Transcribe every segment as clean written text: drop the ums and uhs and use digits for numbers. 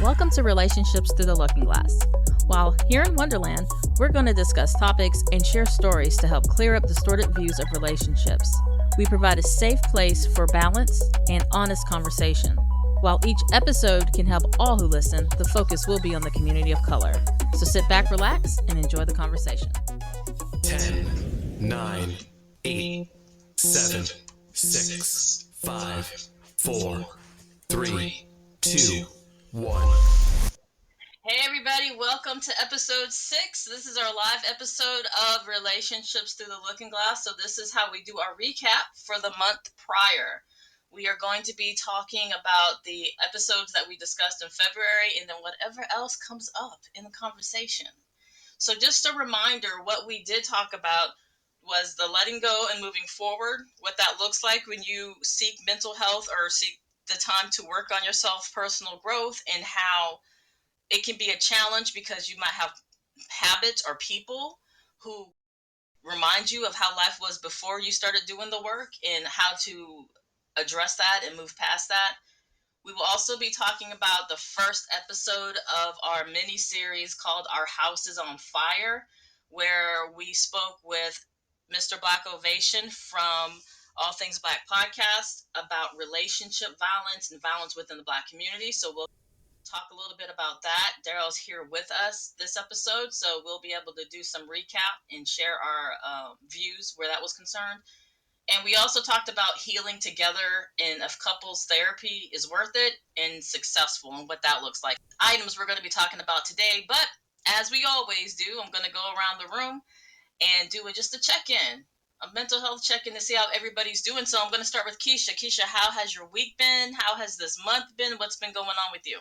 Welcome to Relationships Through the Looking Glass. While here in Wonderland, we're going to discuss topics and share stories to help clear up distorted views of relationships. We provide a safe place for balance and honest conversation. While each episode can help all who listen, the focus will be on the community of color. So sit back, relax, and enjoy the conversation. 10, 9, 8, 7, 6, 5, 4, 3, 2, 1. Hey everybody, welcome to episode 6. This is our live episode of Relationships Through the Looking Glass. So this is how we do our recap for the month prior. We are going to be talking about the episodes that we discussed in February and then whatever else comes up in the conversation. So just a reminder, what we did talk about was the letting go and moving forward, what that looks like when you seek mental health or seek the time to work on yourself, personal growth, and how it can be a challenge because you might have habits or people who remind you of how life was before you started doing the work and how to address that and move past that. We will also be talking about the first episode of our mini series called Our House is on Fire, where we spoke with Mr. Blackovation from All Things Black podcast about relationship violence and violence within the Black community. So we'll talk a little bit about that. Darrell's here with us this episode, so we'll be able to do some recap and share our views where that was concerned. And we also talked about healing together and if couples therapy is worth it and successful and what that looks like. Items we're going to be talking about today, but as we always do, I'm going to go around the room and do just a check-in, a mental health check-in to see how everybody's doing. So I'm going to start with Keisha. Keisha, how has your week been? How has this month been? What's been going on with you?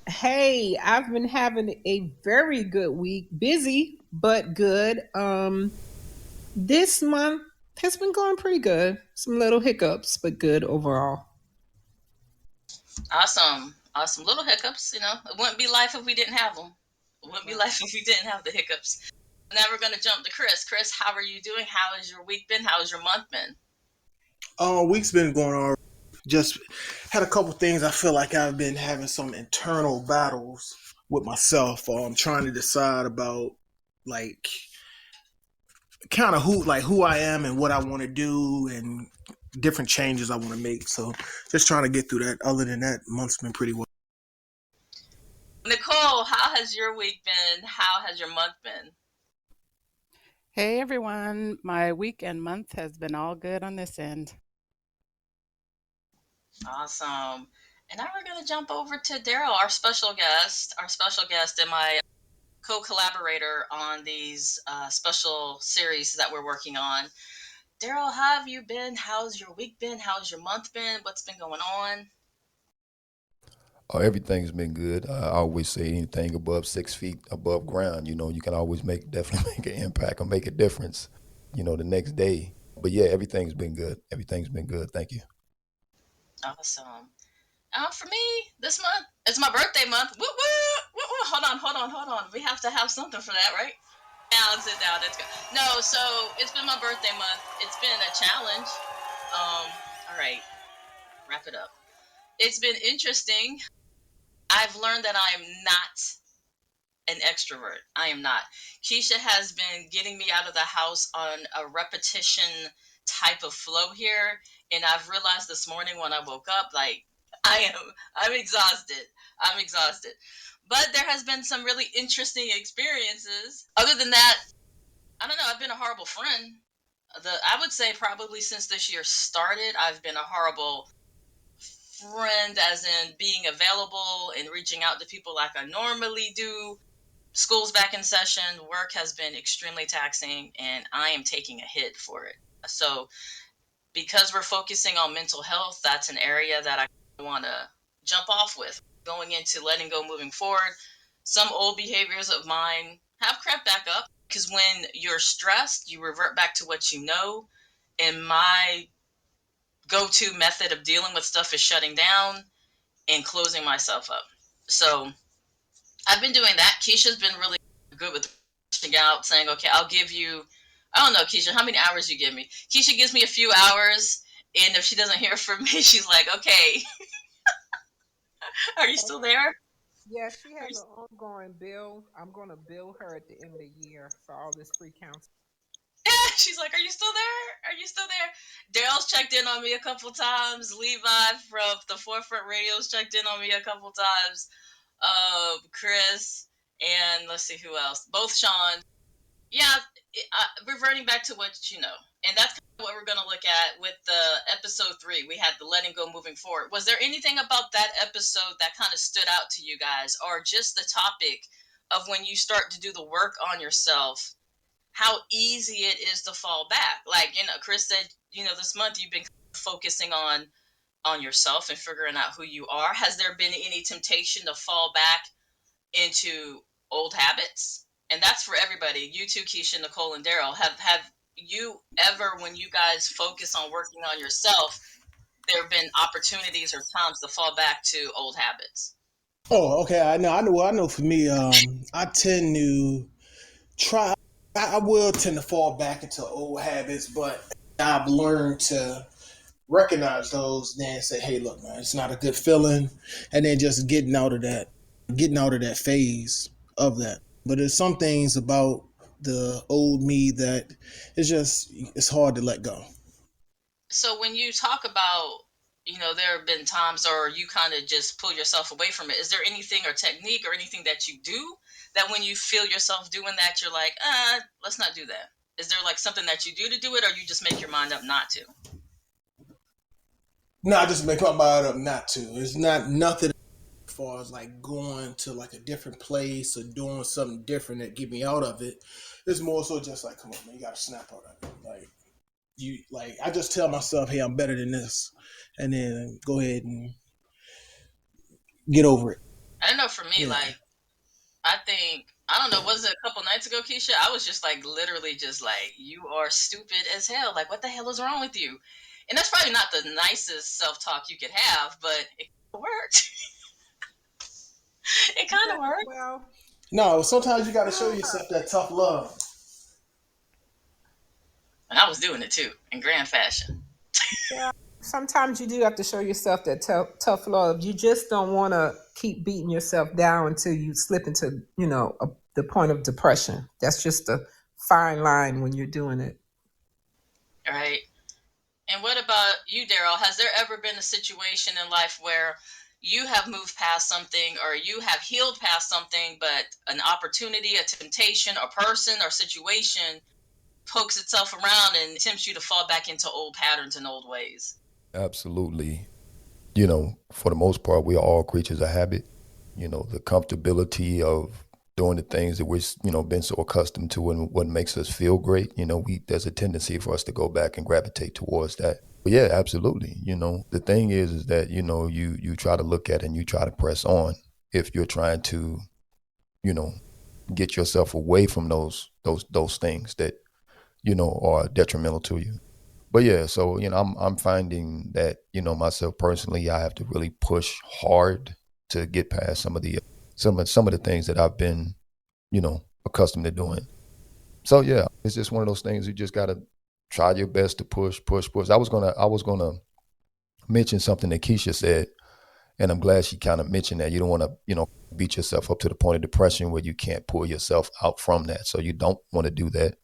Hey, I've been having a very good week. Busy, but good. This month has been going pretty good. Some little hiccups, but good overall. Awesome. Little hiccups, it wouldn't be life if we didn't have them. It wouldn't be life if we didn't have the hiccups. Now we're going to jump to Chris. Chris, how are you doing? How has your week been? How has your month been? Week's been going on. Just had a couple things. I feel like I've been having some internal battles with myself. I'm trying to decide about kind of who I am and what I want to do and different changes I want to make. So just trying to get through that. Other than that, month's been pretty well. Nicole, how has your week been? How has your month been? Hey everyone, my week and month has been all good on this end. Awesome. And now we're going to jump over to Darrell, our special guest and my co-collaborator on these special series that we're working on. Darrell, how have you been? How's your week been? How's your month been? What's been going on? Everything's been good. I always say anything above 6 feet above ground, you can always definitely make an impact or make a difference, the next day. But yeah, everything's been good. Everything's been good. Thank you. Awesome. For me, this month, it's my birthday month. Woo, woo, woo, woo. Hold on. We have to have something for that, right? Balance it down. Let's go. No, so it's been my birthday month. It's been a challenge. All right. Wrap it up. It's been interesting. I've learned that I am not an extrovert. I am not. Keisha has been getting me out of the house on a repetition type of flow here. And I've realized this morning when I woke up, I'm exhausted. But there has been some really interesting experiences. Other than that, I don't know. I've been a horrible friend. I would say probably since this year started, I've been a horrible friend, as in being available and reaching out to people like I normally do. School's back in session. Work has been extremely taxing, and I am taking a hit for it. So because we're focusing on mental health, that's an area that I want to jump off with. Going into letting go, moving forward, some old behaviors of mine have crept back up because when you're stressed, you revert back to what you know. And my go-to method of dealing with stuff is shutting down and closing myself up. So I've been doing that. Keisha's been really good with reaching out, saying, okay, I'll give you, I don't know, Keisha, how many hours you give me? Keisha gives me a few hours, and if she doesn't hear from me, she's like, okay. Are you still there? Yeah, she has an ongoing bill. I'm going to bill her at the end of the year for all this free counseling. Yeah, she's like, "Are you still there? Are you still there?" Darrell's checked in on me a couple times. Levi from the Forefront Radio's checked in on me a couple times. Chris, and let's see who else. Both Sean. Yeah, reverting back to what you know, and that's kind of what we're going to look at with the episode 3. We had the letting go, moving forward. Was there anything about that episode that kind of stood out to you guys, or just the topic of when you start to do the work on yourself, how easy it is to fall back? Like, Chris said, this month you've been focusing on yourself and figuring out who you are. Has there been any temptation to fall back into old habits? And that's for everybody. You too, Keisha, Nicole, and Darrell. Have you ever, when you guys focus on working on yourself, there have been opportunities or times to fall back to old habits? Oh, okay. I know. For me, I tend to try. I will tend to fall back into old habits, but I've learned to recognize those, then say, "Hey, look, man, it's not a good feeling," and then just getting out of that phase of that. But there's some things about the old me that it's hard to let go. So when you talk about, there have been times, or you kind of just pull yourself away from it, is there anything or technique or anything that you do that when you feel yourself doing that, you're like, let's not do that? Is there like something that you do to do it, or you just make your mind up not to? No, I just make my mind up not to. It's not nothing as far as like going to like a different place or doing something different that get me out of it. It's more so just like, come on, man, you gotta snap out of it. I just tell myself, hey, I'm better than this, and then go ahead and get over it. I don't know. For me, Yeah. like, I think, I don't know, was it a couple nights ago, Keisha? I was just like, literally just like, you are stupid as hell. Like, what the hell is wrong with you? And that's probably not the nicest self-talk you could have, but it worked. It kind Yeah, of worked. well, No, sometimes you gotta show uh, yourself that tough love. And I was doing it too, in grand fashion. yeah. Sometimes you do have to show yourself that tough love. You just don't want to keep beating yourself down until you slip into, the point of depression. That's just a fine line when you're doing it. Right? And what about you, Darrell? Has there ever been a situation in life where you have moved past something, or you have healed past something, but an opportunity, a temptation, a person, or situation pokes itself around and tempts you to fall back into old patterns and old ways? Absolutely. For the most part, we are all creatures of habit. The comfortability of doing the things that we've, been so accustomed to and what makes us feel great. There's a tendency for us to go back and gravitate towards that. But yeah, absolutely. The thing is that, you try to look at it and you try to press on if you're trying to, you know, get yourself away from those things that, are detrimental to you. But yeah, so I'm finding that myself personally, I have to really push hard to get past some of the things that I've been accustomed to doing. So yeah, it's just one of those things you just gotta try your best to push, push, push. I was gonna mention something that Keisha said, and I'm glad she kind of mentioned that. You don't want to beat yourself up to the point of depression where you can't pull yourself out from that. So you don't want to do that.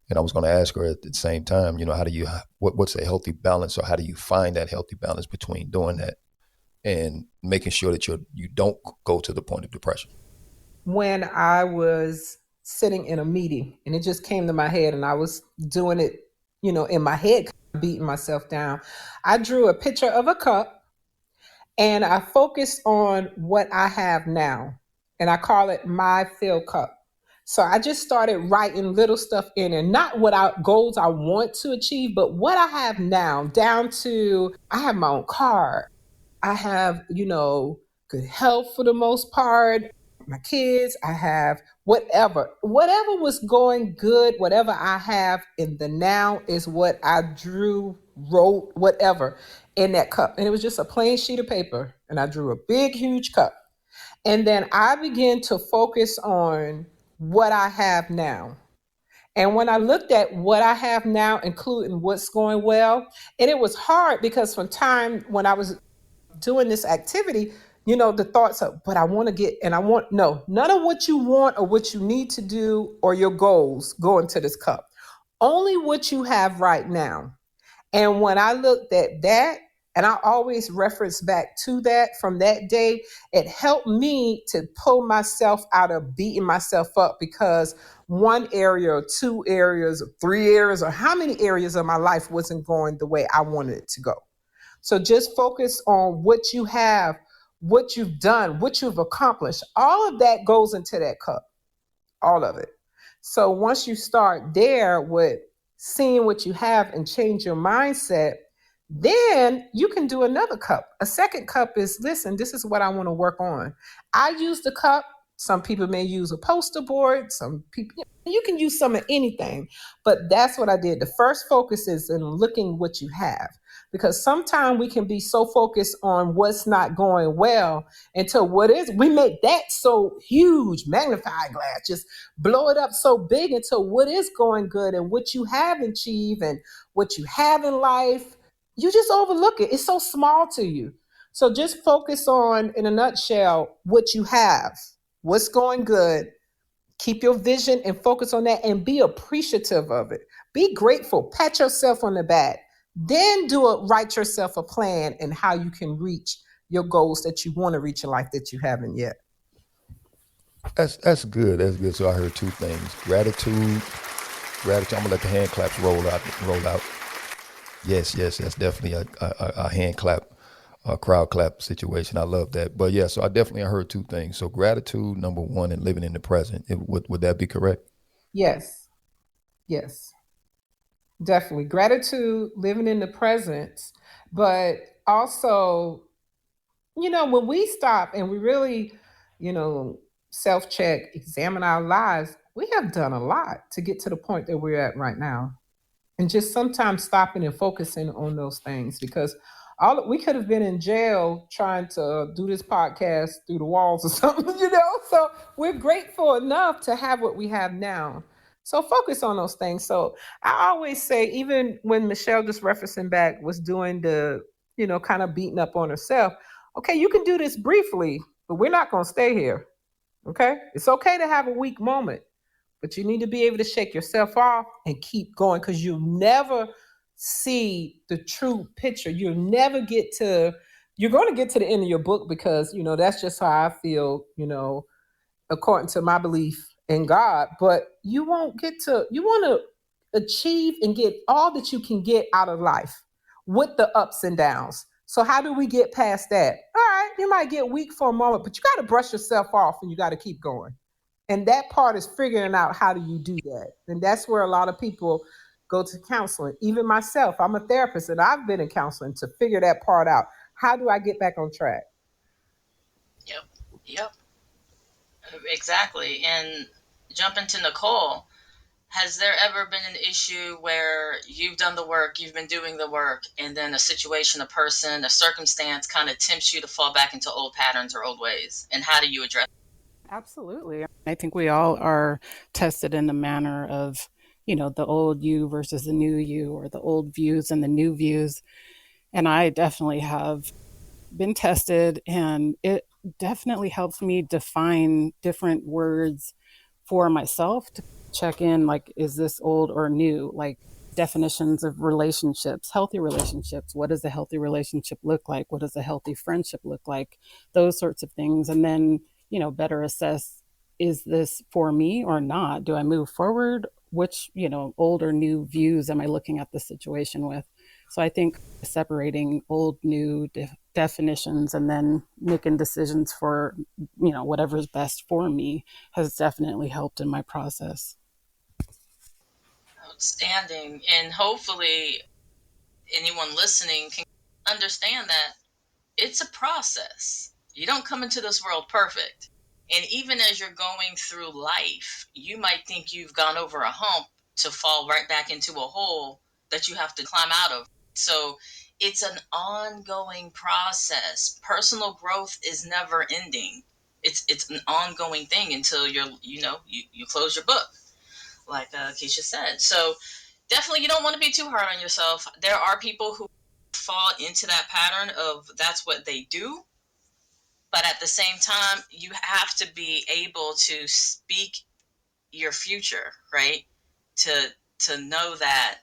And I was going to ask her at the same time, how do you, what's a healthy balance, or how do you find that healthy balance between doing that and making sure that you don't go to the point of depression? When I was sitting in a meeting and it just came to my head and I was doing it, in my head, beating myself down, I drew a picture of a cup and I focused on what I have now. And I call it my fill cup. So I just started writing little stuff in and not what goals I want to achieve, but what I have now, down to I have my own car. I have, good health for the most part. My kids, I have whatever was going good, whatever I have in the now is what I drew, wrote, whatever in that cup. And it was just a plain sheet of paper. And I drew a big, huge cup. And then I began to focus on what I have now. And when I looked at what I have now, including what's going well, and it was hard because from time when I was doing this activity, The thoughts of, but I want to get, and I want, no, none of what you want or what you need to do or your goals go into this cup. Only what you have right now. And when I looked at that, and I always reference back to that from that day, it helped me to pull myself out of beating myself up because one area or two areas or three areas or how many areas of my life wasn't going the way I wanted it to go. So just focus on what you have, what you've done, what you've accomplished. All of that goes into that cup, all of it. So once you start there with seeing what you have and change your mindset, then you can do another cup. A second cup is, listen, this is what I want to work on. I use the cup. Some people may use a poster board. Some people, you can use some of anything, but that's what I did. The first focus is in looking what you have, because sometimes we can be so focused on what's not going well until what is, we make that so huge, magnifying glass, just blow it up so big until what is going good and what you have achieved and what you have in life, you just overlook it. It's so small to you. So just focus on, in a nutshell, what you have, what's going good. Keep your vision and focus on that and be appreciative of it. Be grateful. Pat yourself on the back. Then write yourself a plan and how you can reach your goals that you want to reach in life that you haven't yet. That's good. That's good. So I heard two things: gratitude. I'm gonna let the hand claps roll out. Roll out. Yes, yes, that's definitely a hand clap, a crowd clap situation. I love that. But yeah, so I definitely heard two things. So gratitude, number one, and living in the present. Would that be correct? Yes. Yes. Definitely. Gratitude, living in the present, but also, when we stop and we really, you know, self check, examine our lives, we have done a lot to get to the point that we're at right now. And just sometimes stopping and focusing on those things, because all we could have been in jail trying to do this podcast through the walls or something. So we're grateful enough to have what we have now. So focus on those things. So I always say, even when Michelle, just referencing back, was doing the, kind of beating up on herself, okay, you can do this briefly, but we're not going to stay here. Okay, it's okay to have a weak moment, but you need to be able to shake yourself off and keep going, because you'll never see the true picture. You're going to get to the end of your book, because, that's just how I feel, according to my belief in God. But you want to achieve and get all that you can get out of life with the ups and downs. So how do we get past that? All right, you might get weak for a moment, but you got to brush yourself off and you got to keep going. And that part is figuring out, how do you do that? And that's where a lot of people go to counseling. Even myself, I'm a therapist and I've been in counseling to figure that part out. How do I get back on track? Yep. Yep. Exactly. And jumping to Nicole, has there ever been an issue where you've done the work, you've been doing the work, and then a situation, a person, a circumstance kind of tempts you to fall back into old patterns or old ways? And how do you address it? Absolutely. I think we all are tested in the manner of, the old you versus the new you, or the old views and the new views. And I definitely have been tested, and it definitely helps me define different words for myself to check in, like, is this old or new? Like, definitions of relationships, healthy relationships. What does a healthy relationship look like? What does a healthy friendship look like? Those sorts of things. And then, better assess, is this for me or not? Do I move forward? Which, old or new views am I looking at the situation with? So I think separating old, new definitions and then making decisions for, whatever's best for me has definitely helped in my process. Outstanding. And hopefully, anyone listening can understand that it's a process. You don't come into this world perfect. And even as you're going through life, you might think you've gone over a hump to fall right back into a hole that you have to climb out of. So it's an ongoing process. Personal growth is never ending. It's an ongoing thing until you close your book, like Keisha said. So definitely, you don't want to be too hard on yourself. There are people who fall into that pattern of that's what they do. But at the same time, you have to be able to speak your future, right? To know that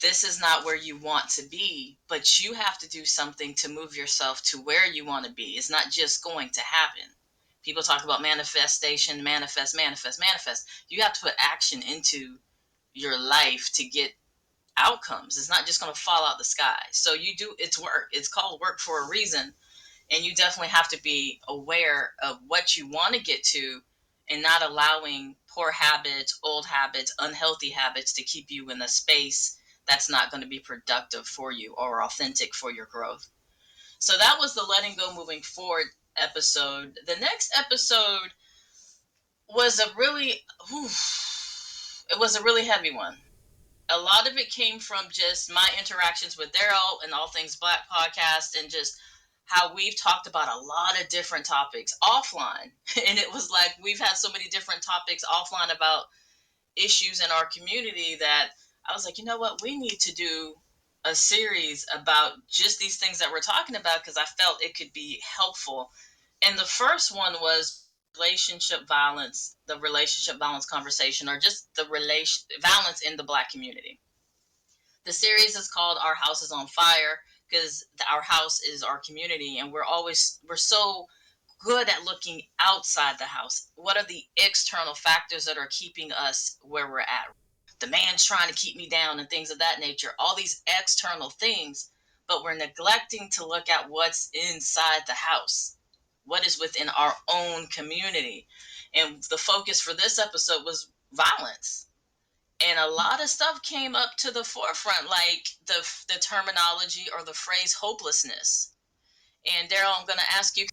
this is not where you want to be, but you have to do something to move yourself to where you want to be. It's not just going to happen. People talk about manifestation, manifest, manifest, manifest. You have to put action into your life to get outcomes. It's not just going to fall out the sky. So you do, it's work. It's called work for a reason. And you definitely have to be aware of what you want to get to and not allowing poor habits, old habits, unhealthy habits to keep you in a space that's not going to be productive for you or authentic for your growth. So that was the letting go moving forward episode. The next episode was a really it was a really heavy one. A lot of it came from just my interactions with Darrell and All Things Black podcast, and just how we've talked about a lot of different topics offline. And it was like we've had so many different topics offline about issues in our community that I was like, you know what, we need to do a series about just these things that we're talking about, because I felt it could be helpful. And the first one was the relationship violence conversation, or just the relation violence in the Black community. The series is called Our House is on Fire, because our house is our community, and we're so good at looking outside the house. What are the external factors that are keeping us where we're at? The man's trying to keep me down and things of that nature, all these external things, but we're neglecting to look at what's inside the house, what is within our own community. And the focus for this episode was violence. And a lot of stuff came up to the forefront, like the terminology or the phrase hopelessness. And Darrell, I'm going to ask you,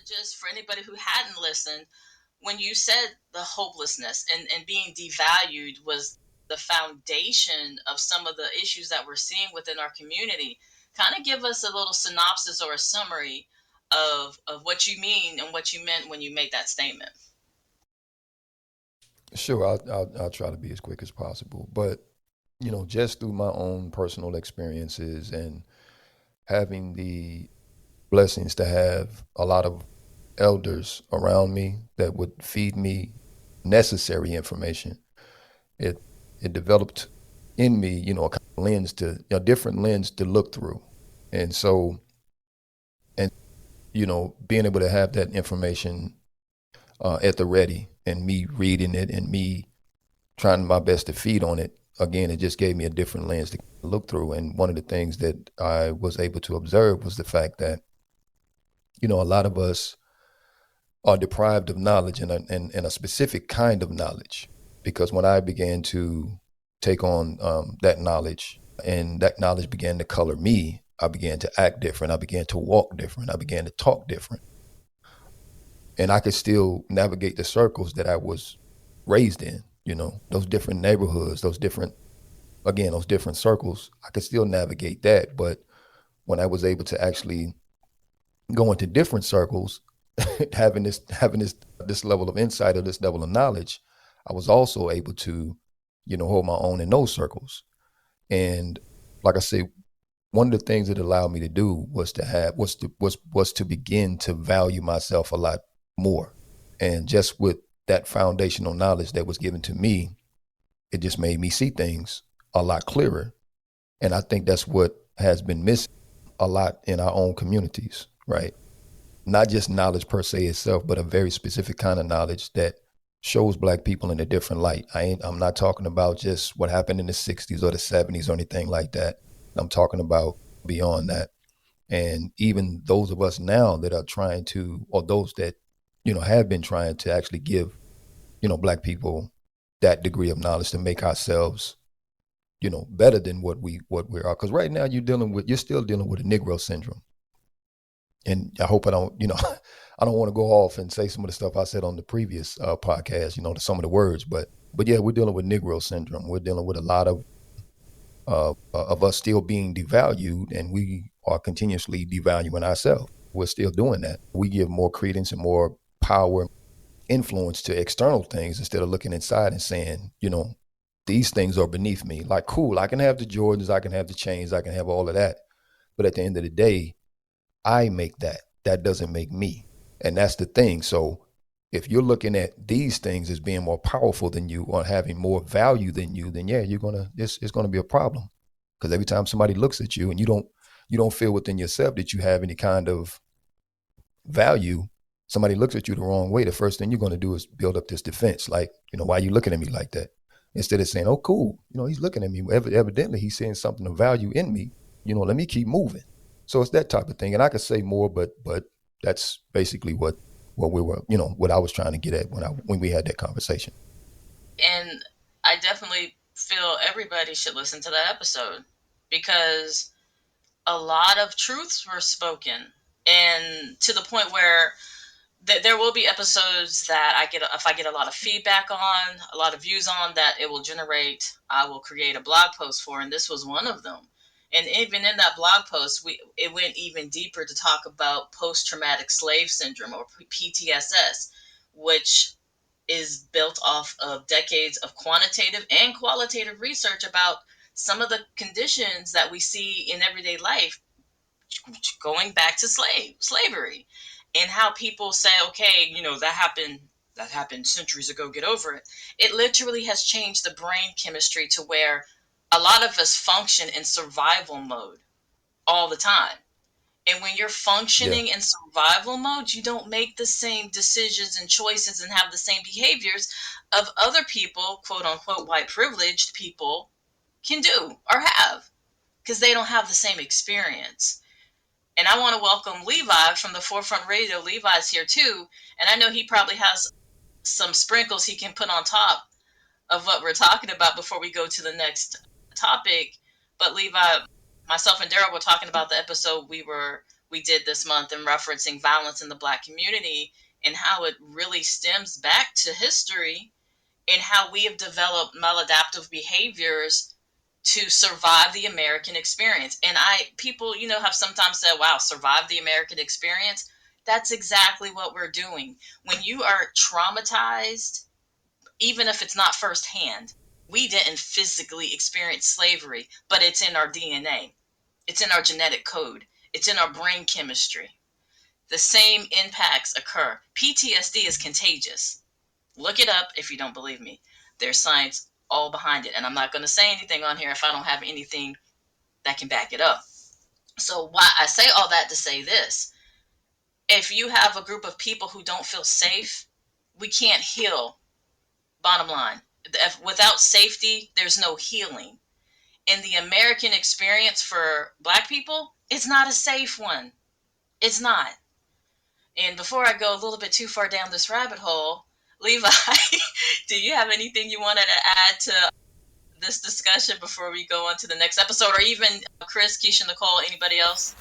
just for anybody who hadn't listened, when you said the hopelessness and being devalued was the foundation of some of the issues that we're seeing within our community, kind of give us a little synopsis or a summary of what you mean and what you meant when you made that statement. Sure, I'll try to be as quick as possible. But, just through my own personal experiences and having the blessings to have a lot of elders around me that would feed me necessary information, it it developed in me, a kind of lens a different lens to look through. And so, and being able to have that information at the ready, and me reading it and me trying my best to feed on it, again, it just gave me a different lens to look through. And one of the things that I was able to observe was the fact that, a lot of us are deprived of knowledge, and a specific kind of knowledge. Because when I began to take on that knowledge, and that knowledge began to color me, I began to act different. I began to walk different. I began to talk different. And I could still navigate the circles that I was raised in, those different neighborhoods, those different circles. I could still navigate that. But when I was able to actually go into different circles, having this level of insight, or this level of knowledge, I was also able to, hold my own in those circles. And like I say, one of the things it allowed me to do was to begin to value myself a lot more. And just with that foundational knowledge that was given to me, it just made me see things a lot clearer. And I think that's what has been missing a lot in our own communities, right? Not just knowledge per se itself, but a very specific kind of knowledge that shows Black people in a different light. I'm not talking about just what happened in the 60s or the 70s or anything like that. I'm talking about beyond that. And even those of us now that are trying to, or those that, have been trying to actually give, Black people that degree of knowledge to make ourselves, better than what we are. Because right now you're still dealing with a Negro syndrome. And I hope I don't, I don't want to go off and say some of the stuff I said on the previous podcast, some of the words, but yeah, we're dealing with Negro syndrome. We're dealing with a lot of us still being devalued, and we are continuously devaluing ourselves. We're still doing that. We give more credence and more power, influence to external things instead of looking inside and saying, these things are beneath me. Like, cool, I can have the Jordans, I can have the chains, I can have all of that. But at the end of the day, I make that. that doesn't make me. And that's the thing. So if you're looking at these things as being more powerful than you or having more value than you, then yeah, it's gonna be a problem. Because every time somebody looks at you and you don't feel within yourself that you have any kind of value, somebody looks at you the wrong way, the first thing you're going to do is build up this defense. Like, why are you looking at me like that? Instead of saying, oh, cool, he's looking at me. Evidently, he's seeing something of value in me. Let me keep moving. So it's that type of thing. And I could say more, but that's basically what we were, what I was trying to get at when we had that conversation. And I definitely feel everybody should listen to that episode because a lot of truths were spoken, and to the point where there will be episodes that if I get a lot of feedback on, a lot of views on, that it will generate, I will create a blog post for, and this was one of them. And even in that blog post, it went even deeper to talk about post-traumatic slave syndrome, or PTSS, which is built off of decades of quantitative and qualitative research about some of the conditions that we see in everyday life going back to slavery, and how people say, okay, that happened centuries ago, get over it. It literally has changed the brain chemistry to where a lot of us function in survival mode all the time. And when you're Yeah. functioning in survival mode, you don't make the same decisions and choices and have the same behaviors of other people, quote unquote, white privileged people can do or have, because they don't have the same experience. And I want to welcome Levi from the Forefront Radio. Levi's here too. And I know he probably has some sprinkles he can put on top of what we're talking about before we go to the next topic. But Levi, myself and Darrell were talking about the episode we did this month in referencing violence in the Black community, and how it really stems back to history, and how we have developed maladaptive behaviors to survive the American experience. And people, have sometimes said, wow, survive the American experience. That's exactly what we're doing. When you are traumatized, even if it's not firsthand, we didn't physically experience slavery, but it's in our DNA. It's in our genetic code. It's in our brain chemistry. The same impacts occur. PTSD is contagious. Look it up if you don't believe me. There's science all behind it. And I'm not going to say anything on here if I don't have anything that can back it up. So why I say all that to say this. If you have a group of people who don't feel safe, we can't heal. Bottom line. Without safety, there's no healing. And the American experience for Black people, it's not a safe one. It's not. And before I go a little bit too far down this rabbit hole, Levi, do you have anything you wanted to add to this discussion before we go on to the next episode, or even Chris, Keisha, Nicole, anybody else?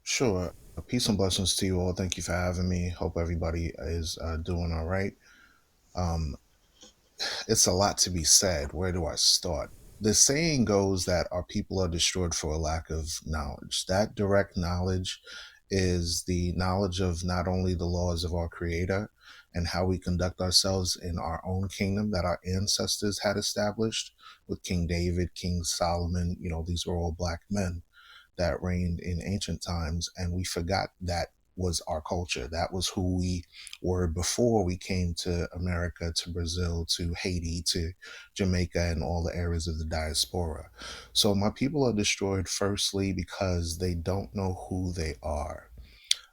Sure. Peace and blessings to you all. Thank you for having me. Hope everybody is doing all right. Um, it's a lot to be said. Where do I start? The saying goes that our people are destroyed for a lack of knowledge. That direct knowledge is the knowledge of not only the laws of our Creator and how we conduct ourselves in our own kingdom that our ancestors had established with King David, King Solomon. These were all Black men that reigned in ancient times, and we forgot that was our culture. That was who we were before we came to America, to Brazil, to Haiti, to Jamaica, and all the areas of the diaspora. So my people are destroyed firstly because they don't know who they are.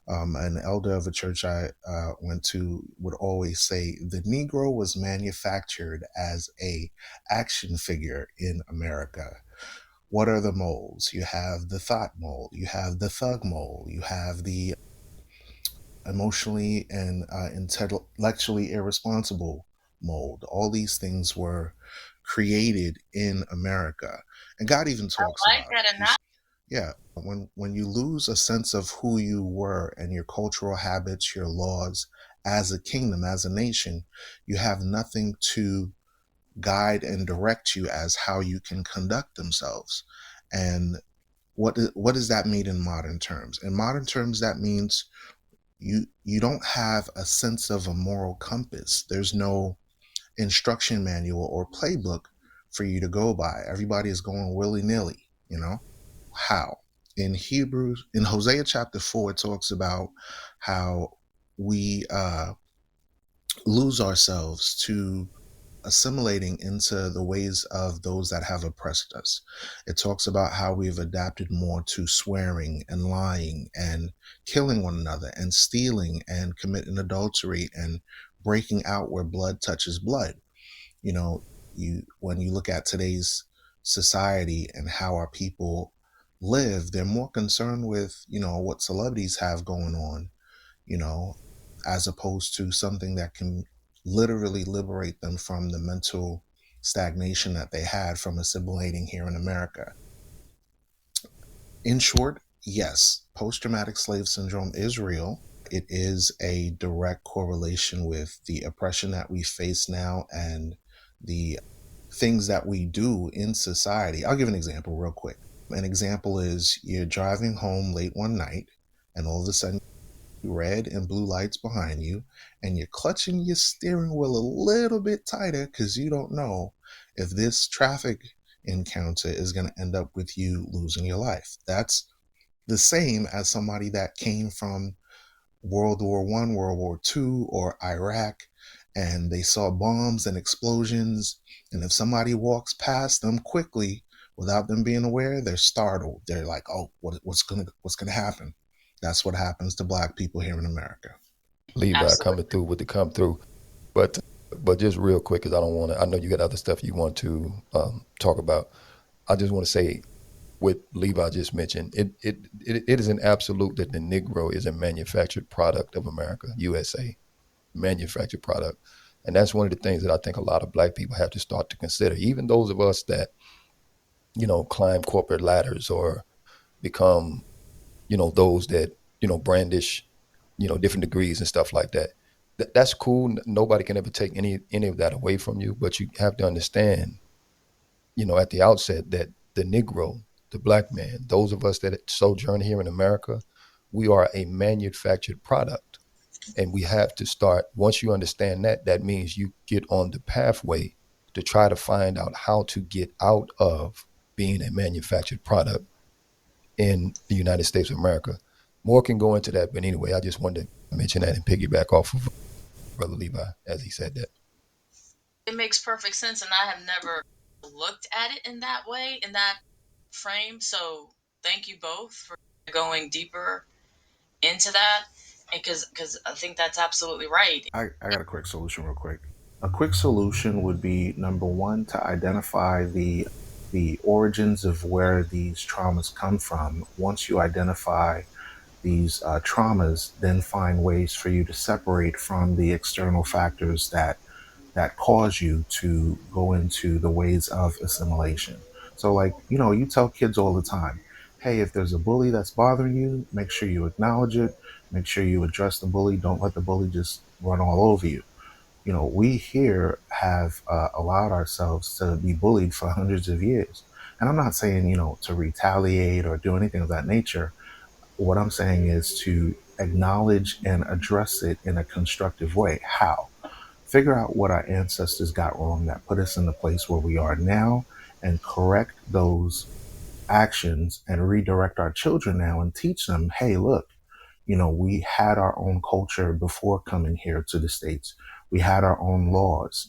An elder of a church I went to would always say the Negro was manufactured as a action figure in America. What are the molds? You have the thought mold, you have the thug mold, you have the emotionally and intellectually irresponsible mold. All these things were created in America. And God even talks I like about it. that, and not. Yeah, when you lose a sense of who you were and your cultural habits, your laws as a kingdom, as a nation, you have nothing to guide and direct you as how you can conduct themselves. And what does that mean in modern terms? In modern terms, that means you don't have a sense of a moral compass. There's no instruction manual or playbook for you to go by. Everybody is going willy-nilly. How? in Hebrews, in Hosea chapter 4, it talks about how we lose ourselves to assimilating into the ways of those that have oppressed us. It talks about how we've adapted more to swearing and lying and killing one another and stealing and committing adultery and breaking out where blood touches blood. You know, you when you look at today's society and how our people live, they're more concerned with, what celebrities have going on, you know, as opposed to something that can literally liberate them from the mental stagnation that they had from assimilating here in America. In short, yes, post traumatic slave syndrome is real. It is a direct correlation with the oppression that we face now and the things that we do in society. I'll give an example real quick. An example is you're driving home late one night, and all of a sudden red and blue lights behind you, and you're clutching your steering wheel a little bit tighter because you don't know if this traffic encounter is going to end up with you losing your life. That's the same as somebody that came from World War One, World War Two, or Iraq, and they saw bombs and explosions. And if somebody walks past them quickly without them being aware, they're startled. They're like, "Oh, what's gonna happen?" That's what happens to Black people here in America. Levi Absolutely. coming through with the come through. But just real quick, because I don't want to. I know you got other stuff you want to talk about. I just want to say what Levi just mentioned. It is an absolute that the Negro is a manufactured product of America, USA, manufactured product, and that's one of the things that I think a lot of Black people have to start to consider. Even those of us that climb corporate ladders or become those that brandish different degrees and stuff like that. That's cool. Nobody can ever take any of that away from you, but you have to understand at the outset that the Negro, the Black man, those of us that sojourn here in America, we are a manufactured product, and we have to start. Once you understand that, that means you get on the pathway to try to find out how to get out of being a manufactured product in the United States of America. More can go into that, but anyway, I just wanted to mention that and piggyback off of Brother Levi as he said that. It makes perfect sense, and I have never looked at it in that way, in that frame. So thank you both for going deeper into that, and because I think that's absolutely right. I got a quick solution real quick. A quick solution would be number one, to identify the origins of where these traumas come from. Once you identify these traumas, then find ways for you to separate from the external factors that cause you to go into the ways of assimilation. So, like, you tell kids all the time, hey, if there's a bully that's bothering you, make sure you acknowledge it, make sure you address the bully, don't let the bully just run all over you. We here have allowed ourselves to be bullied for hundreds of years. And I'm not saying, to retaliate or do anything of that nature. What I'm saying is to acknowledge and address it in a constructive way. How? Figure out what our ancestors got wrong that put us in the place where we are now, and correct those actions and redirect our children now and teach them, hey, look, we had our own culture before coming here to the States. We had our own laws.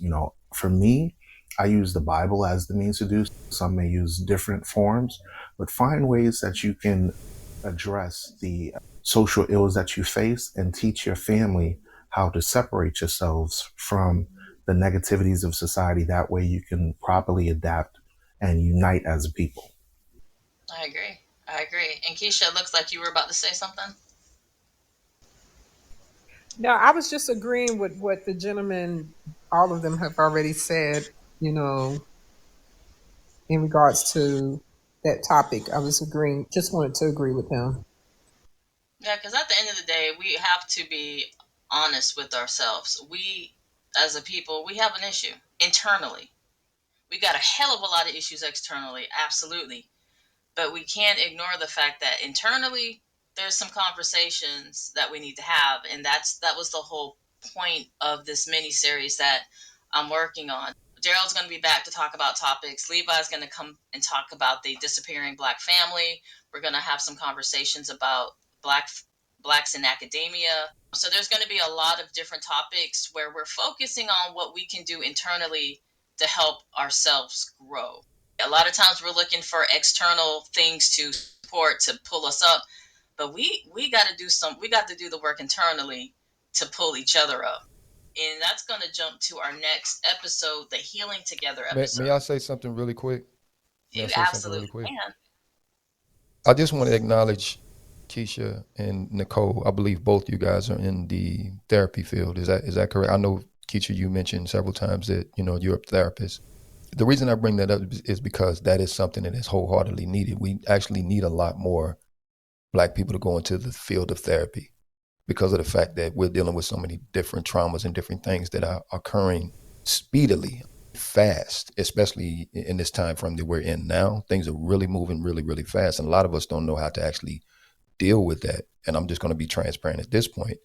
For me, I use the Bible as the means to do. Some may use different forms, but find ways that you can address the social ills that you face and teach your family how to separate yourselves from the negativities of society. That way you can properly adapt and unite as a people. I agree. I agree. And Keisha, it looks like you were about to say something. No, I was just agreeing with what the gentlemen, all of them have already said, you know, in regards to that topic. I was agreeing, just wanted to agree with them. Yeah, because at the end of the day, we have to be honest with ourselves. We, as a people, we have an issue internally. We got a hell of a lot of issues externally, absolutely. But we can't ignore the fact that internally, there's some conversations that we need to have, and that was the whole point of this mini series that I'm working on. Darrell's going to be back to talk about topics. Levi's going to come and talk about the disappearing Black family. We're going to have some conversations about Blacks in academia. So there's going to be a lot of different topics where we're focusing on what we can do internally to help ourselves grow. A lot of times we're looking for external things to support, to pull us up, but we got to do the work internally to pull each other up. And that's going to jump to our next episode, the Healing Together episode. May I say something really quick? You absolutely can. I just want to acknowledge Keisha and Nicole. I believe both you guys are in the therapy field. Is that correct? I know, Keisha, you mentioned several times that, you're a therapist. The reason I bring that up is because that is something that is wholeheartedly needed. We actually need a lot more Black people to go into the field of therapy because of the fact that we're dealing with so many different traumas and different things that are occurring speedily, fast, especially in this time frame that we're in now. Things are really moving really, really fast. And a lot of us don't know how to actually deal with that. And I'm just going to be transparent at this point.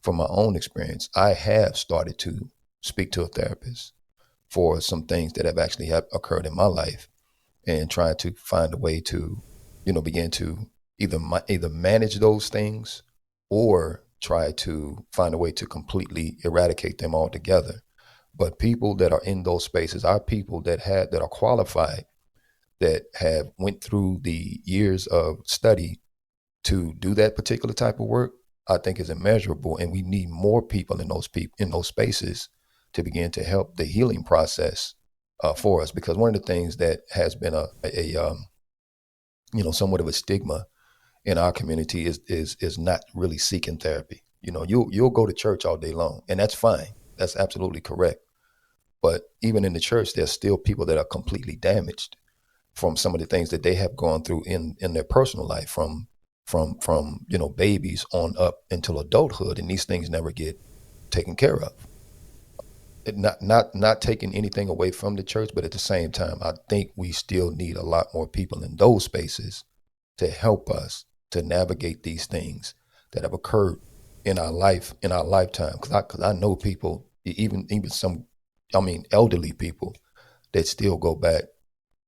From my own experience, I have started to speak to a therapist for some things that have actually occurred in my life, and trying to find a way to, begin to either manage those things or try to find a way to completely eradicate them altogether. But people that are in those spaces are people that are qualified, that have went through the years of study to do that particular type of work. I think is immeasurable, and we need more people in those spaces to begin to help the healing process for us. Because one of the things that has been a somewhat of a stigma in our community is not really seeking therapy. You'll go to church all day long, and that's fine. That's absolutely correct. But even in the church, there's still people that are completely damaged from some of the things that they have gone through in their personal life, from babies on up until adulthood, and these things never get taken care of. Not taking anything away from the church, but at the same time, I think we still need a lot more people in those spaces to help us to navigate these things that have occurred in our lifetime. Because I know people, even some, elderly people, that still go back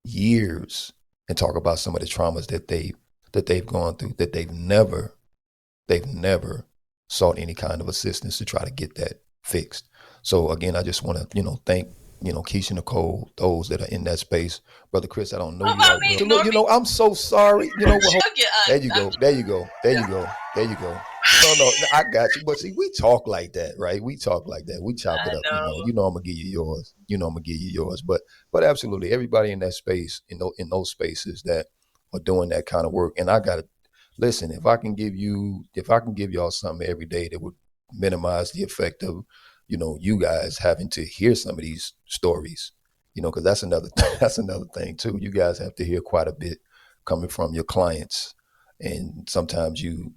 years and talk about some of the traumas that they've gone through, that they've never sought any kind of assistance to try to get that fixed. So again, I just want to, thank, Keisha, Nicole, those that are in that space. Brother Chris, I don't know you. I'm so sorry. There you go. No, I got you. But see, we talk like that, right? We talk like that. We chop it up. I'm gonna give you yours. But absolutely, everybody in that space, in those spaces that are doing that kind of work. And I gotta listen. If I can give y'all something every day that would minimize the effect of, you guys having to hear some of these stories, because that's another thing too. You guys have to hear quite a bit coming from your clients, and sometimes you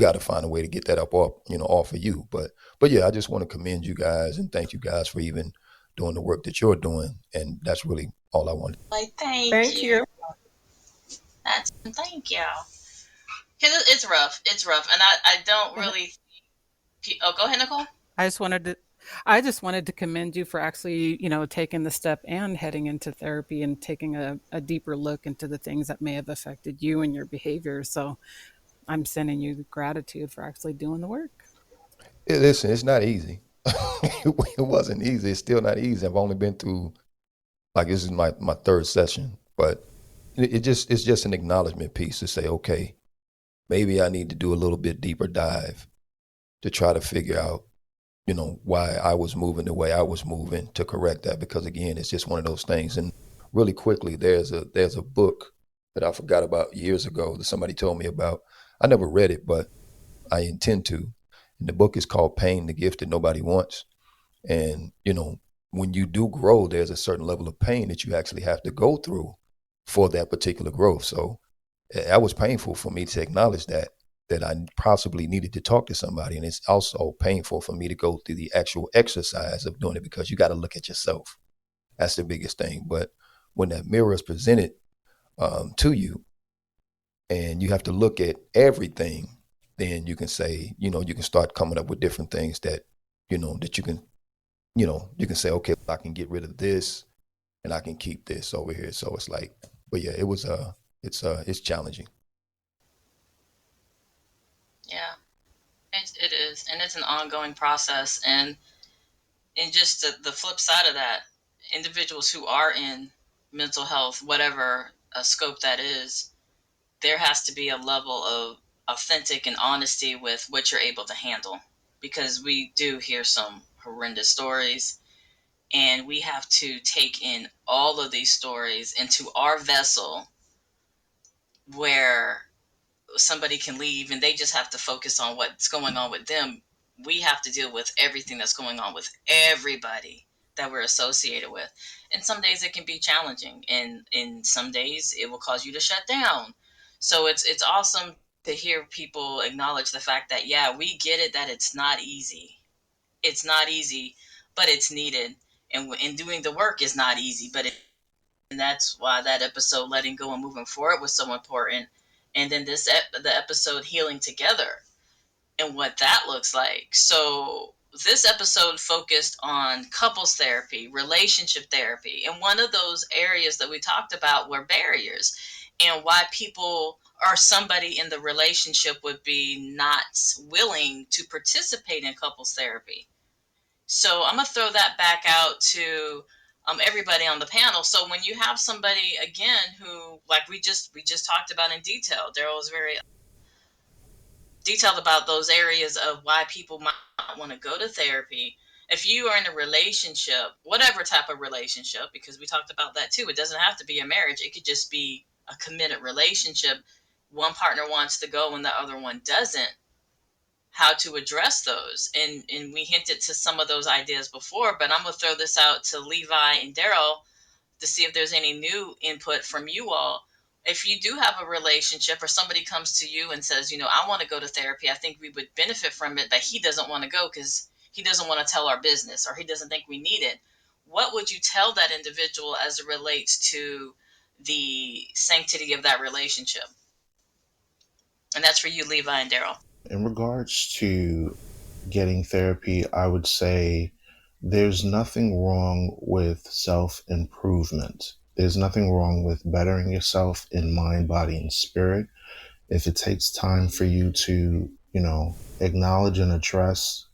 got to find a way to get that up off of you. But yeah, I just want to commend you guys and thank you guys for even doing the work that you're doing, and that's really all I wanted. Thank you. Thank you. Because it's rough, and I don't really. Oh, go ahead, Nicole. I just wanted to commend you for actually, taking the step and heading into therapy and taking a deeper look into the things that may have affected you and your behavior. So I'm sending you gratitude for actually doing the work. Listen, it's not easy. It wasn't easy. It's still not easy. I've only been through, this is my third session, but it's just an acknowledgement piece to say, okay, maybe I need to do a little bit deeper dive to try to figure out, why I was moving the way I was moving, to correct that. Because again, it's just one of those things. And really quickly, there's a book that I forgot about years ago that somebody told me about. I never read it, but I intend to. And the book is called Pain, the Gift That Nobody Wants. And, when you do grow, there's a certain level of pain that you actually have to go through for that particular growth. So that was painful for me to acknowledge that I possibly needed to talk to somebody. And it's also painful for me to go through the actual exercise of doing it, because you got to look at yourself. That's the biggest thing. But when that mirror is presented to you, and you have to look at everything, then you can say, you can start coming up with different things that, that you can, you can say, okay, I can get rid of this and I can keep this over here. So it's like, but yeah, it's challenging. Yeah, it is, and it's an ongoing process. And just the flip side of that, individuals who are in mental health, whatever scope that is, there has to be a level of authentic and honesty with what you're able to handle, because we do hear some horrendous stories, and we have to take in all of these stories into our vessel where somebody can leave and they just have to focus on what's going on with them. We have to deal with everything that's going on with everybody that we're associated with. And some days it can be challenging, and in some days it will cause you to shut down. So it's awesome to hear people acknowledge the fact that, yeah, we get it, that it's not easy. It's not easy, but it's needed. And doing the work is not easy, but and that's why that episode, letting go and moving forward, was so important. And then the episode, healing together, and what that looks like. So this episode focused on couples therapy, relationship therapy, and one of those areas that we talked about were barriers, and why people or somebody in the relationship would be not willing to participate in couples therapy. So I'm gonna throw that back out to everybody on the panel. So when you have somebody again who, like we just talked about in detail, Darrell was very detailed about those areas of why people might not want to go to therapy. If you are in a relationship, whatever type of relationship, because we talked about that too, it doesn't have to be a marriage. It could just be a committed relationship. One partner wants to go and the other one doesn't. How to address those. And we hinted to some of those ideas before, but I'm going to throw this out to Levi and Darrell to see if there's any new input from you all. If you do have a relationship or somebody comes to you and says, I want to go to therapy, I think we would benefit from it, but he doesn't want to go because he doesn't want to tell our business, or he doesn't think we need it, what would you tell that individual as it relates to the sanctity of that relationship? And that's for you, Levi and Darrell. In regards to getting therapy, I would say there's nothing wrong with self improvement. There's nothing wrong with bettering yourself in mind, body, and spirit. If it takes time for you to, acknowledge and address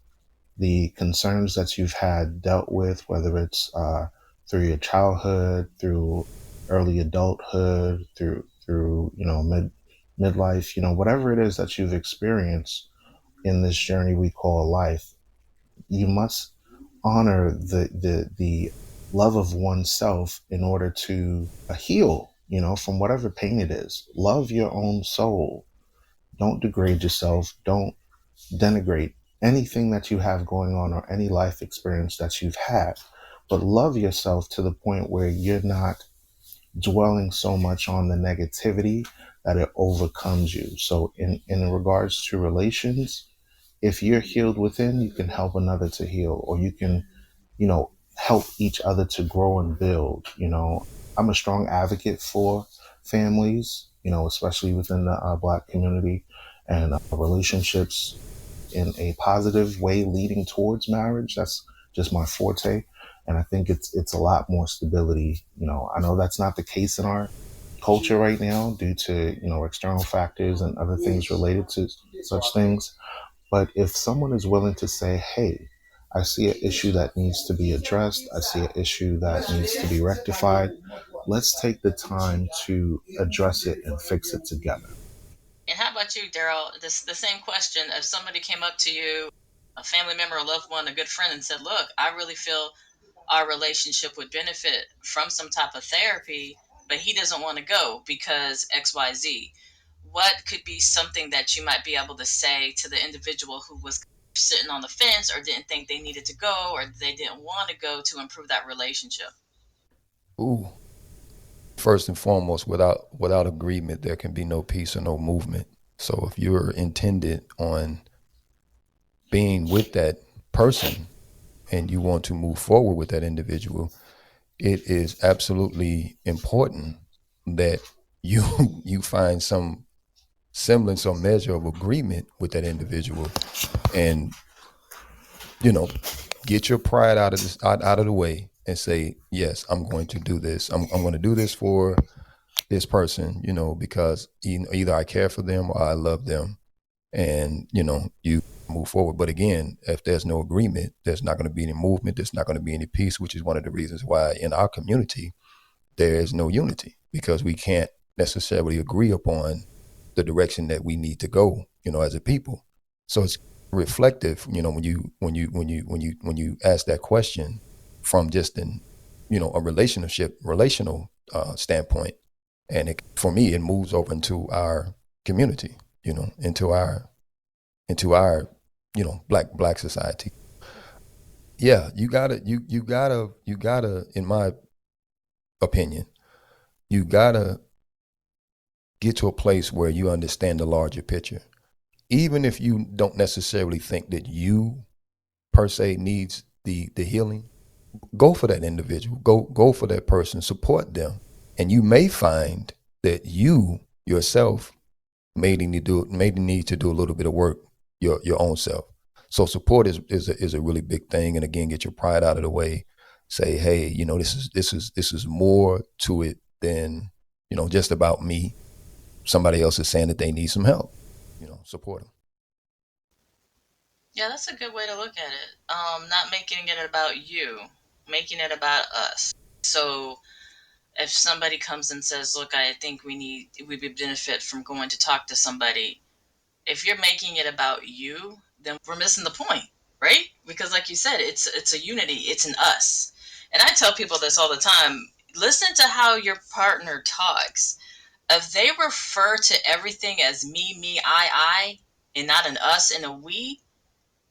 the concerns that you've had dealt with, whether it's through your childhood, through early adulthood, through midlife, whatever it is that you've experienced in this journey we call life, you must honor the love of oneself in order to heal, from whatever pain it is. Love your own soul. Don't degrade yourself. Don't denigrate anything that you have going on or any life experience that you've had, but love yourself to the point where you're not dwelling so much on the negativity that it overcomes you. So in regards to relations, if you're healed within, you can help another to heal, or you can, help each other to grow and build. I'm a strong advocate for families, especially within the Black community, and relationships in a positive way leading towards marriage. That's just my forte. And I think it's a lot more stability. I know that's not the case in our culture right now due to, external factors and other things related to such things. But if someone is willing to say, hey, I see an issue that needs to be addressed, I see an issue that needs to be rectified, let's take the time to address it and fix it together. And how about you, Darrell? The same question. If somebody came up to you, a family member, a loved one, a good friend, and said, look, I really feel our relationship would benefit from some type of therapy, but he doesn't want to go because XYZ. What could be something that you might be able to say to the individual who was sitting on the fence, or didn't think they needed to go, or they didn't want to go, to improve that relationship? Ooh. First and foremost, without agreement, there can be no peace or no movement. So if you're intended on being with that person and you want to move forward with that individual, it is absolutely important that you you find some semblance or measure of agreement with that individual, and get your pride out of the way and say, yes, I'm going to do this. I'm going to do this for this person, because either I care for them or I love them, and you move forward. But again, if there's no agreement, there's not going to be any movement. There's not going to be any peace, which is one of the reasons why in our community there is no unity, because we can't necessarily agree upon the direction that we need to go, as a people. So it's reflective, when you ask that question from just a relational standpoint, and for me, it moves over into our community, into our black society. Yeah, you gotta, in my opinion, you gotta get to a place where you understand the larger picture. Even if you don't necessarily think that you per se needs the healing, go for that individual, go for that person, support them. And you may find that you yourself may need to do a little bit of work your own self. So support is a really big thing. And again, get your pride out of the way. Say, hey, this is more to it than just about me. Somebody else is saying that they need some help. Support them. Yeah, that's a good way to look at it. Not making it about you, making it about us. So if somebody comes and says, "Look, I think we would benefit from going to talk to somebody," if you're making it about you, then we're missing the point, right? Because, like you said, it's a unity. It's an us. And I tell people this all the time: listen to how your partner talks. If they refer to everything as me, I, and not an us and a we,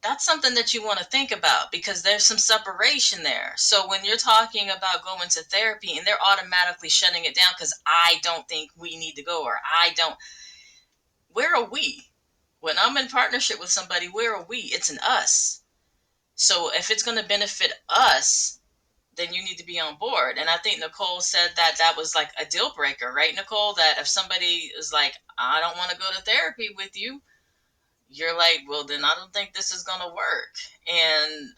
that's something that you want to think about, because there's some separation there. So when you're talking about going to therapy and they're automatically shutting it down because I don't think we need to go, or I don't, we're a we. When I'm in partnership with somebody, we're a we. It's an us. So if it's going to benefit us, then you need to be on board. And I think Nicole said that was like a deal breaker, right, Nicole? That if somebody is like, I don't want to go to therapy with you, you're like, well, then I don't think this is going to work. And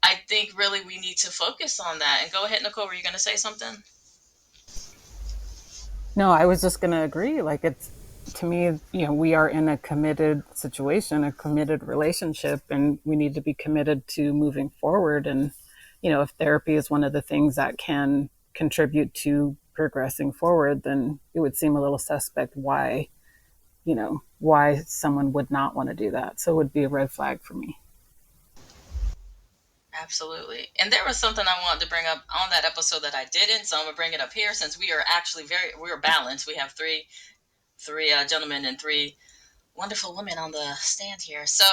I think really we need to focus on that. And go ahead, Nicole, were you going to say something? No, I was just going to agree. Like, it's, to me, we are in a committed situation, a committed relationship, and we need to be committed to moving forward. And, if therapy is one of the things that can contribute to progressing forward, then it would seem a little suspect why someone would not want to do that. So it would be a red flag for me. Absolutely. And there was something I wanted to bring up on that episode that I didn't, so I'm gonna bring it up here, since we are actually we're balanced. We have three gentlemen and three wonderful women on the stand here. So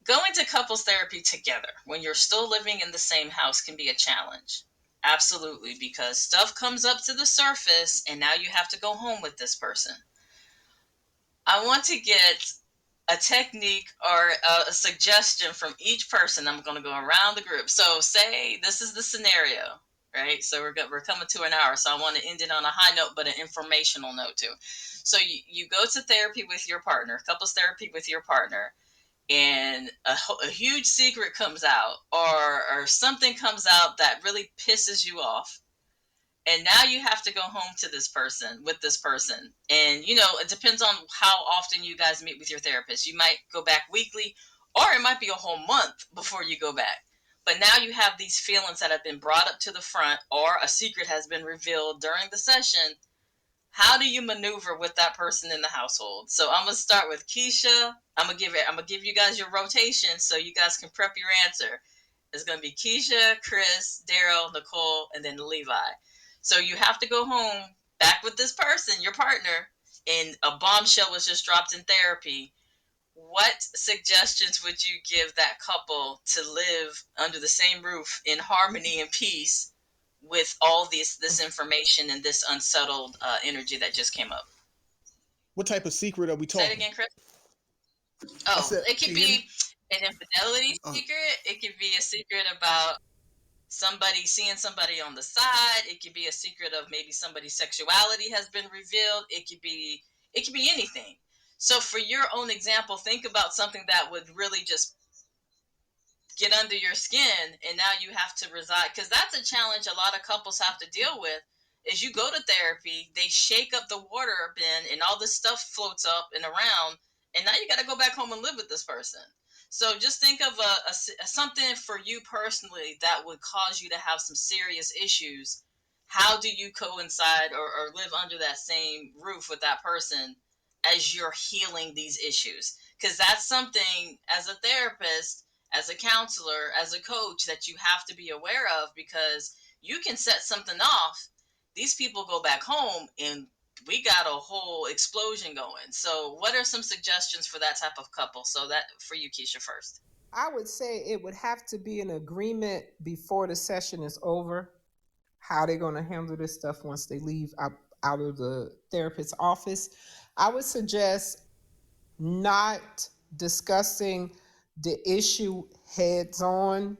going to couples therapy together when you're still living in the same house can be a challenge. Absolutely, because stuff comes up to the surface and now you have to go home with this person. I want to get a technique or a suggestion from each person. I'm going to go around the group. So, say this is the scenario, right? So we're coming to an hour. So I want to end it on a high note, but an informational note too. So you go to therapy with your partner, couples therapy with your partner, and a huge secret comes out, or something comes out that really pisses you off, and now you have to go home to this person with this person. And it depends on how often you guys meet with your therapist. You might go back weekly, or it might be a whole month before you go back. But now you have these feelings that have been brought up to the front, or a secret has been revealed during the session. How do you maneuver with that person in the household? So I'm gonna start with Keisha. I'm gonna give you guys your rotation so you guys can prep your answer. It's gonna be Keisha, Chris, Darrell, Nicole, and then Levi. So you have to go home back with this person, your partner, and a bombshell was just dropped in therapy. What suggestions would you give that couple to live under the same roof in harmony and peace with all this information and this unsettled energy that just came up? What type of secret are we Say it talking? again, Chris. I Oh, said, it can could you hear me? be an infidelity secret. It could be a secret about somebody seeing somebody on the side. It could be a secret of maybe somebody's sexuality has been revealed. It could be anything. So for your own example, think about something that would really just get under your skin, and now you have to reside, because that's a challenge a lot of couples have to deal with. Is you go to therapy, they shake up the water bin, and all this stuff floats up and around, and now you got to go back home and live with this person. So just think of a something for you personally that would cause you to have some serious issues. How do you coincide or live under that same roof with that person as you're healing these issues? Because that's something, as a therapist, as a counselor, as a coach, that you have to be aware of, because you can set something off. These people go back home and we got a whole explosion going. So, what are some suggestions for that type of couple? So, that for you, Keisha, first. I would say it would have to be an agreement before the session is over, how they're going to handle this stuff once they leave out of the therapist's office. I would suggest not discussing the issue heads on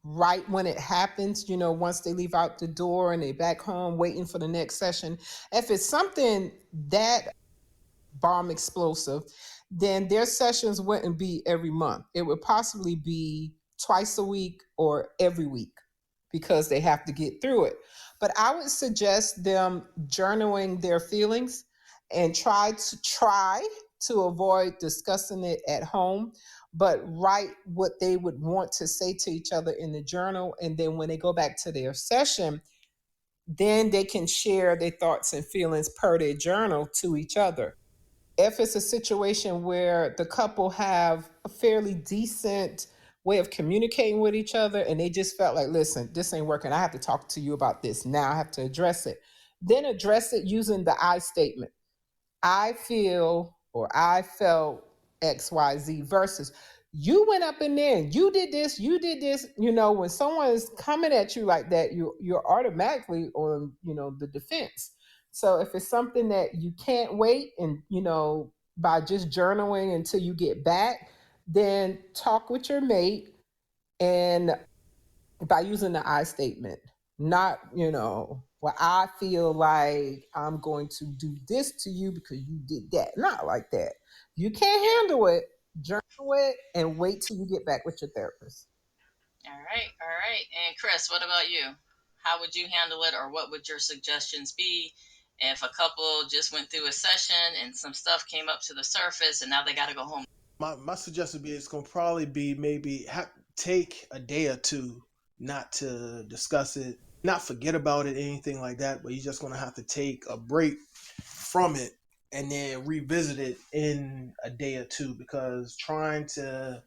right when it happens, once they leave out the door and they back home waiting for the next session. If it's something that bomb explosive, then their sessions wouldn't be every month. It would possibly be twice a week or every week, because they have to get through it. But I would suggest them journaling their feelings and try to avoid discussing it at home, but write what they would want to say to each other in the journal. And then when they go back to their session, then they can share their thoughts and feelings per their journal to each other. If it's a situation where the couple have a fairly decent way of communicating with each other and they just felt like, listen, this ain't working, I have to talk to you about this now, I have to address it, then address it using the I statement. I feel or I felt XYZ versus you went up in there and you did this, you did this. When someone is coming at you like that, you're automatically on, the defense. So if it's something that you can't wait and, by just journaling until you get back, then talk with your mate and by using the I statement, not, well, I feel like I'm going to do this to you because you did that. Not like that. You can't handle it, journal it, and wait till you get back with your therapist. All right, all right. And Chris, what about you? How would you handle it, or what would your suggestions be if a couple just went through a session and some stuff came up to the surface and now they got to go home? My suggestion would be it's gonna probably be maybe take a day or two not to discuss it, not forget about it, anything like that. But you're just gonna have to take a break from it and then revisit it in a day or two, because trying to,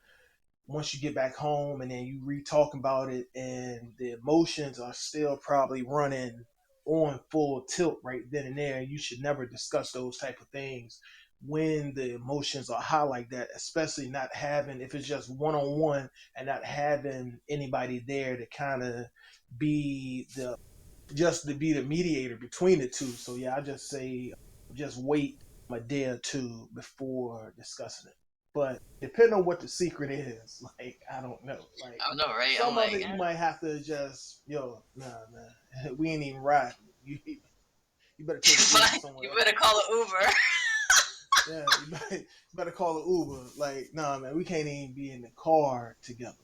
once you get back home and then you re-talk about it and the emotions are still probably running on full tilt right then and there, you should never discuss those type of things when the emotions are high like that, especially not having, if it's just one-on-one and not having anybody there to kind of be the just to be the mediator between the two. So yeah, I just say just wait a day or two before discussing it. But depending on what the secret is, like I don't know, like I know, right? I'm some of like, it you might have to just nah, we ain't even riding. You better take an Uber you somewhere better else. call an Uber. Yeah, you better call an Uber. Like nah, man, we can't even be in the car together.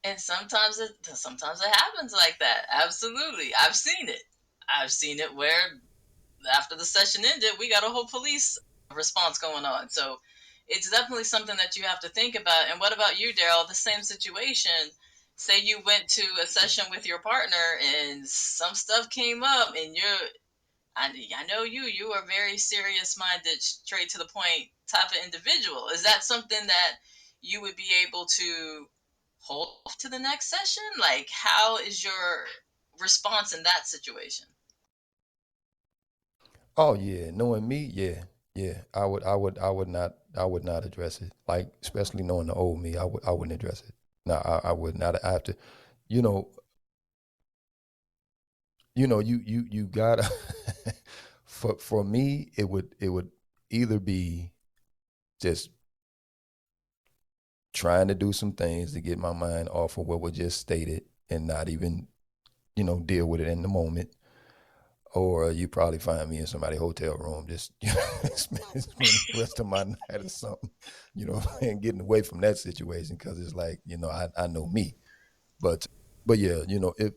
And sometimes it happens like that. Absolutely, I've seen it where after the session ended, we got a whole police response going on. So it's definitely something that you have to think about. And what about you, Darrell? The same situation. Say you went to a session with your partner and some stuff came up, and I know you are very serious minded, straight to the point type of individual. Is that something that you would be able to hold off to the next session? Like, how is your response in that situation? Oh yeah, knowing me, yeah, yeah. I would not address it. Like especially knowing the old me, I wouldn't address it. No, I would not. I have to, you know, you gotta. For me, it would either be just trying to do some things to get my mind off of what was just stated and not even deal with it in the moment, or you probably find me in somebody's hotel room just spending the rest of my night or something, and getting away from that situation because it's like, I know me. But yeah, if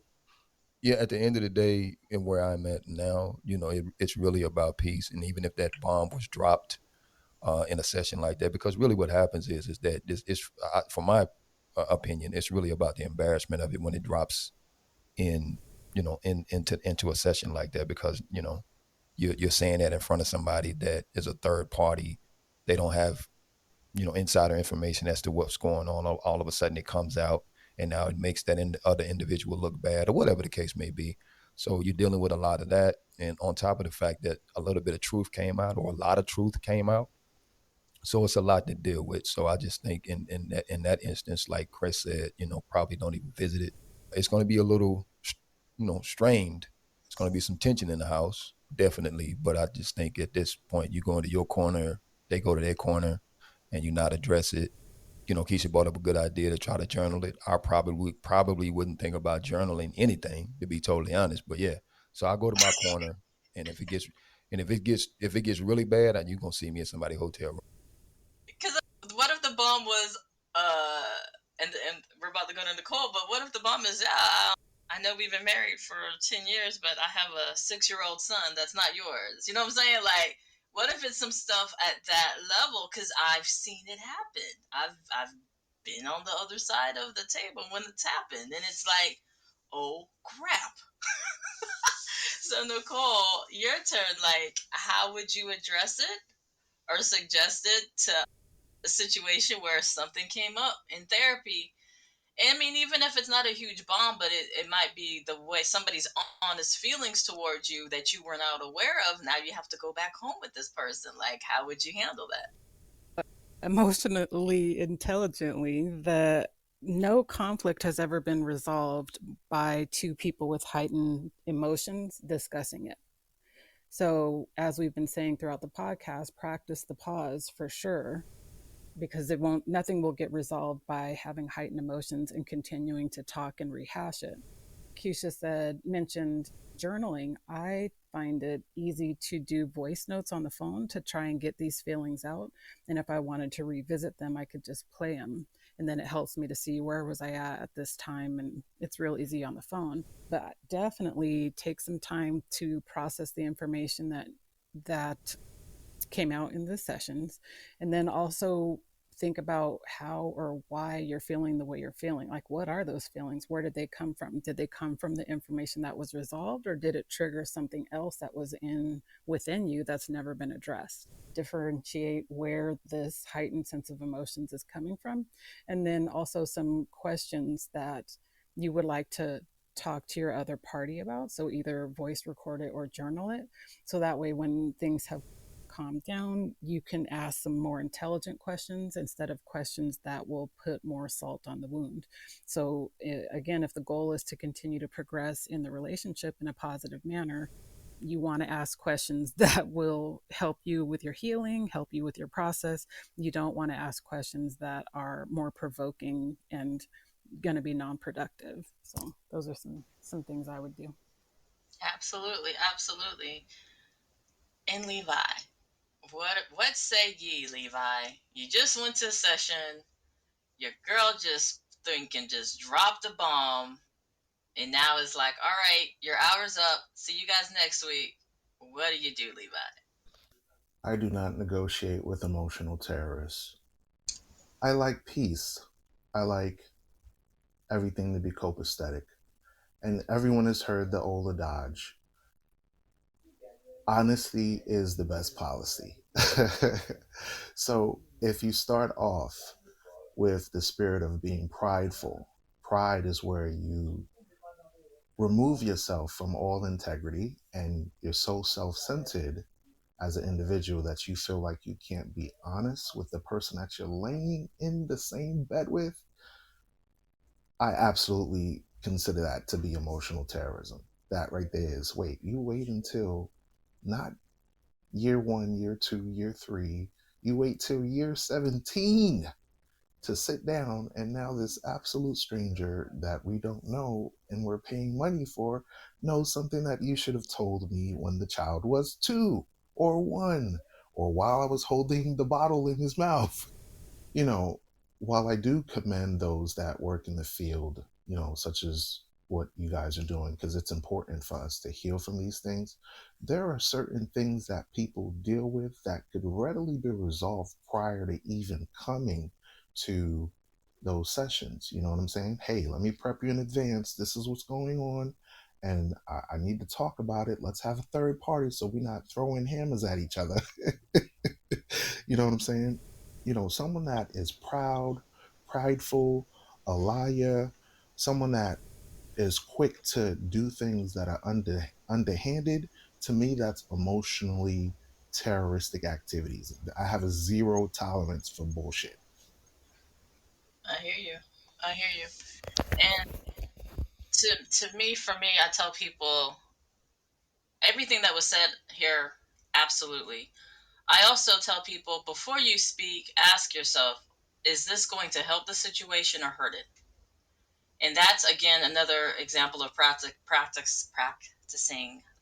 yeah, at the end of the day, and where I'm at now, it's really about peace. And even if that bomb was dropped in a session like that, because really what happens is that this is, for my opinion, it's really about the embarrassment of it when it drops in, into a session like that, because you're saying that in front of somebody that is a third party. They don't have insider information as to what's going on. All of a sudden it comes out, and now it makes that other individual look bad, or whatever the case may be. So you're dealing with a lot of that, and on top of the fact that a little bit of truth came out, or a lot of truth came out, so it's a lot to deal with. So I just think in that instance, like Chris said, probably don't even visit it. It's going to be a little, strained. It's going to be some tension in the house, definitely. But I just think at this point, you go into your corner, they go to their corner, and you not address it. Keisha brought up a good idea to try to journal it. I probably wouldn't think about journaling anything, to be totally honest. But yeah, so I go to my corner, and if it gets really bad, you're gonna see me in somebody's hotel room. Because what if the bomb was, and we're about to go into Nicole, but what if the bomb is, I know we've been married for 10 years, but I have a 6-year-old son that's not yours. You know what I'm saying? Like, what if it's some stuff at that level? Because I've seen it happen. I've been on the other side of the table when it's happened, and it's like, oh crap. So Nicole, your turn. Like, how would you address it or suggest it to a situation where something came up in therapy? And I mean, even if it's not a huge bomb, but it might be the way somebody's honest feelings towards you that you were not aware of. Now you have to go back home with this person. Like, how would you handle that? Emotionally intelligently, that no conflict has ever been resolved by two people with heightened emotions discussing it. So, as we've been saying throughout the podcast, practice the pause for sure, because nothing will get resolved by having heightened emotions and continuing to talk and rehash it. Keisha mentioned journaling. I find it easy to do voice notes on the phone to try and get these feelings out. And if I wanted to revisit them, I could just play them. And then it helps me to see where was I at this time. And it's real easy on the phone. But definitely take some time to process the information that came out in the sessions, and then also think about how or why you're feeling the way you're feeling. Like, what are those feelings? Where did they come from? Did they come from the information that was resolved, or did it trigger something else that was within you that's never been addressed? Differentiate where this heightened sense of emotions is coming from, and then also some questions that you would like to talk to your other party about. So either voice record it or journal it, so that way when things have calm down, you can ask some more intelligent questions instead of questions that will put more salt on the wound. So, again, if the goal is to continue to progress in the relationship in a positive manner, you want to ask questions that will help you with your healing, help you with your process. You don't want to ask questions that are more provoking and going to be non-productive. So those are some things I would do. Absolutely, absolutely. And Levi, what say ye, Levi? You just went to a session. Your girl just thinking just dropped a bomb, and now it's like, all right, your hour's up. See you guys next week. What do you do, Levi? I do not negotiate with emotional terrorists. I like peace. I like everything to be copacetic. And everyone has heard the old adage: honesty is the best policy. So if you start off with the spirit of being prideful, pride is where you remove yourself from all integrity and you're so self centered as an individual that you feel like you can't be honest with the person that you're laying in the same bed with. I absolutely consider that to be emotional terrorism. That right there is, wait, you wait until not year one, year two, year three, you wait till year 17 to sit down, and now this absolute stranger that we don't know and we're paying money for knows something that you should have told me when the child was 2 or 1, or while I was holding the bottle in his mouth. You know, while I do commend those that work in the field, such as what you guys are doing, because it's important for us to heal from these things, there are certain things that people deal with that could readily be resolved prior to even coming to those sessions. You know what I'm saying? Hey, let me prep you in advance. This is what's going on. And I need to talk about it. Let's have a third party so we're not throwing hammers at each other. You know what I'm saying? Someone that is proud, prideful, a liar, someone that is quick to do things that are underhanded, to me, that's emotionally terroristic activities. I have a zero tolerance for bullshit. I hear you. I hear you. And to me, for me, I tell people everything that was said here, absolutely. I also tell people before you speak, ask yourself, is this going to help the situation or hurt it? And that's again another example of practicing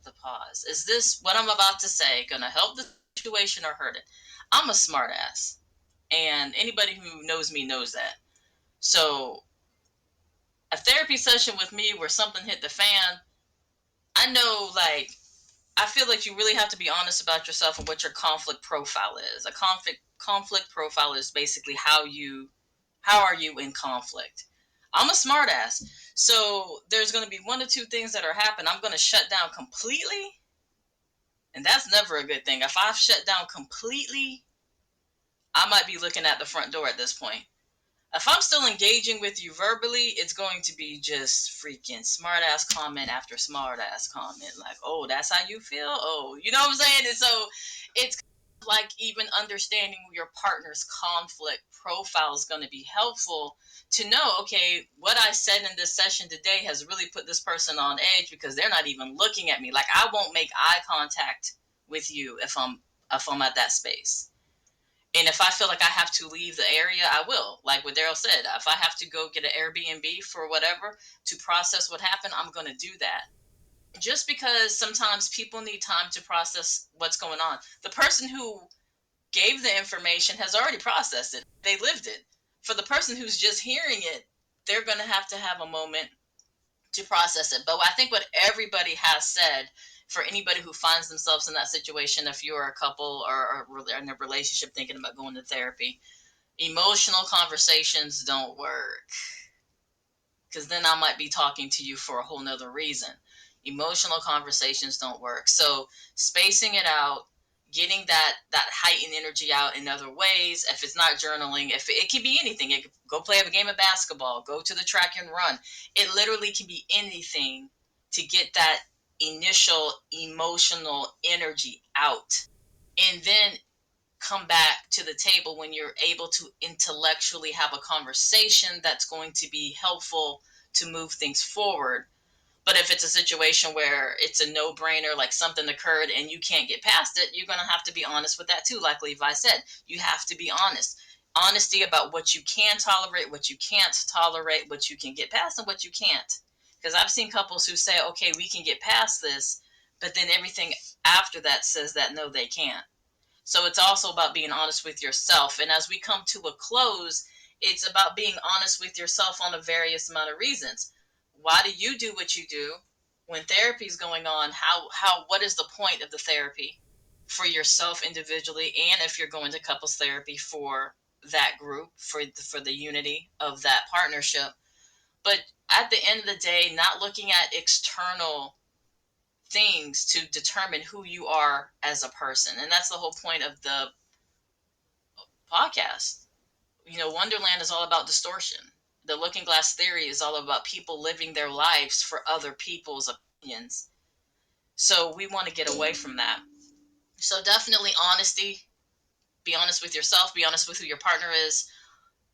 the pause. Is this what I'm about to say going to help the situation or hurt it? I'm a smartass, and anybody who knows me knows that. So a therapy session with me where something hit the fan, I know, like, I feel like you really have to be honest about yourself and what your conflict profile is. A conflict profile is basically how are you in conflict. I'm a smartass, so there's going to be one or two things that are happening. I'm going to shut down completely, and that's never a good thing. If I've shut down completely, I might be looking at the front door at this point. If I'm still engaging with you verbally, it's going to be just freaking smart ass comment after smart ass comment. Like, oh, that's how you feel? Oh, you know what I'm saying? And so it's like even understanding your partner's conflict profile is going to be helpful to know, okay, what I said in this session today has really put this person on edge because they're not even looking at me. Like, I won't make eye contact with you if I'm at that space. And if I feel like I have to leave the area, I will. Like what Darrell said, if I have to go get an Airbnb for whatever to process what happened, I'm going to do that. Just because sometimes people need time to process what's going on. The person who gave the information has already processed it, they lived it. For the person who's just hearing it, they're going to have a moment to process it. But I think what everybody has said, for anybody who finds themselves in that situation, if you're a couple or in a relationship thinking about going to therapy, emotional conversations don't work, because then I might be talking to you for a whole nother reason. Emotional conversations don't work. So spacing it out, getting that heightened energy out in other ways. If it's not journaling, if it can be anything, it could go play a game of basketball, go to the track and run. It literally can be anything to get that initial emotional energy out. And then come back to the table when you're able to intellectually have a conversation that's going to be helpful to move things forward. But if it's a situation where it's a no-brainer, like something occurred and you can't get past it, you're going to have to be honest with that too. Like Levi said, you have to be honest. Honesty about what you can tolerate, what you can't tolerate, what you can get past, and what you can't. Because I've seen couples who say, okay, we can get past this, but then everything after that says that no, they can't. So it's also about being honest with yourself. And as we come to a close, it's about being honest with yourself on a various amount of reasons. Why do you do what you do? When therapy is going on, what is the point of the therapy for yourself individually, and if you're going to couples therapy for that group, for the unity of that partnership? But at the end of the day, not looking at external things to determine who you are as a person. And that's the whole point of the podcast. Wonderland is all about distortion. The looking glass theory is all about people living their lives for other people's opinions. So we want to get away from that. So definitely honesty. Be honest with yourself. Be honest with who your partner is,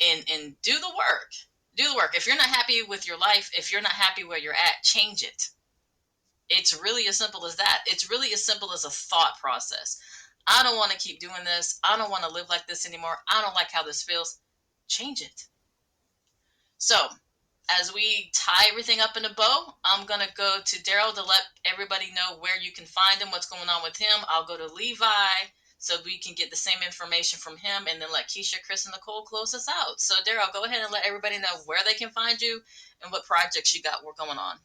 and do the work. Do the work. If you're not happy with your life, if you're not happy where you're at, change it. It's really as simple as that. It's really as simple as a thought process. I don't want to keep doing this. I don't want to live like this anymore. I don't like how this feels. change it. So, as we tie everything up in a bow, I'm going to go to Darrell to let everybody know where you can find him, what's going on with him. I'll go to Levi so we can get the same information from him, and then let Keisha, Chris, and Nicole close us out. So, Darrell, go ahead and let everybody know where they can find you and what projects you got going on.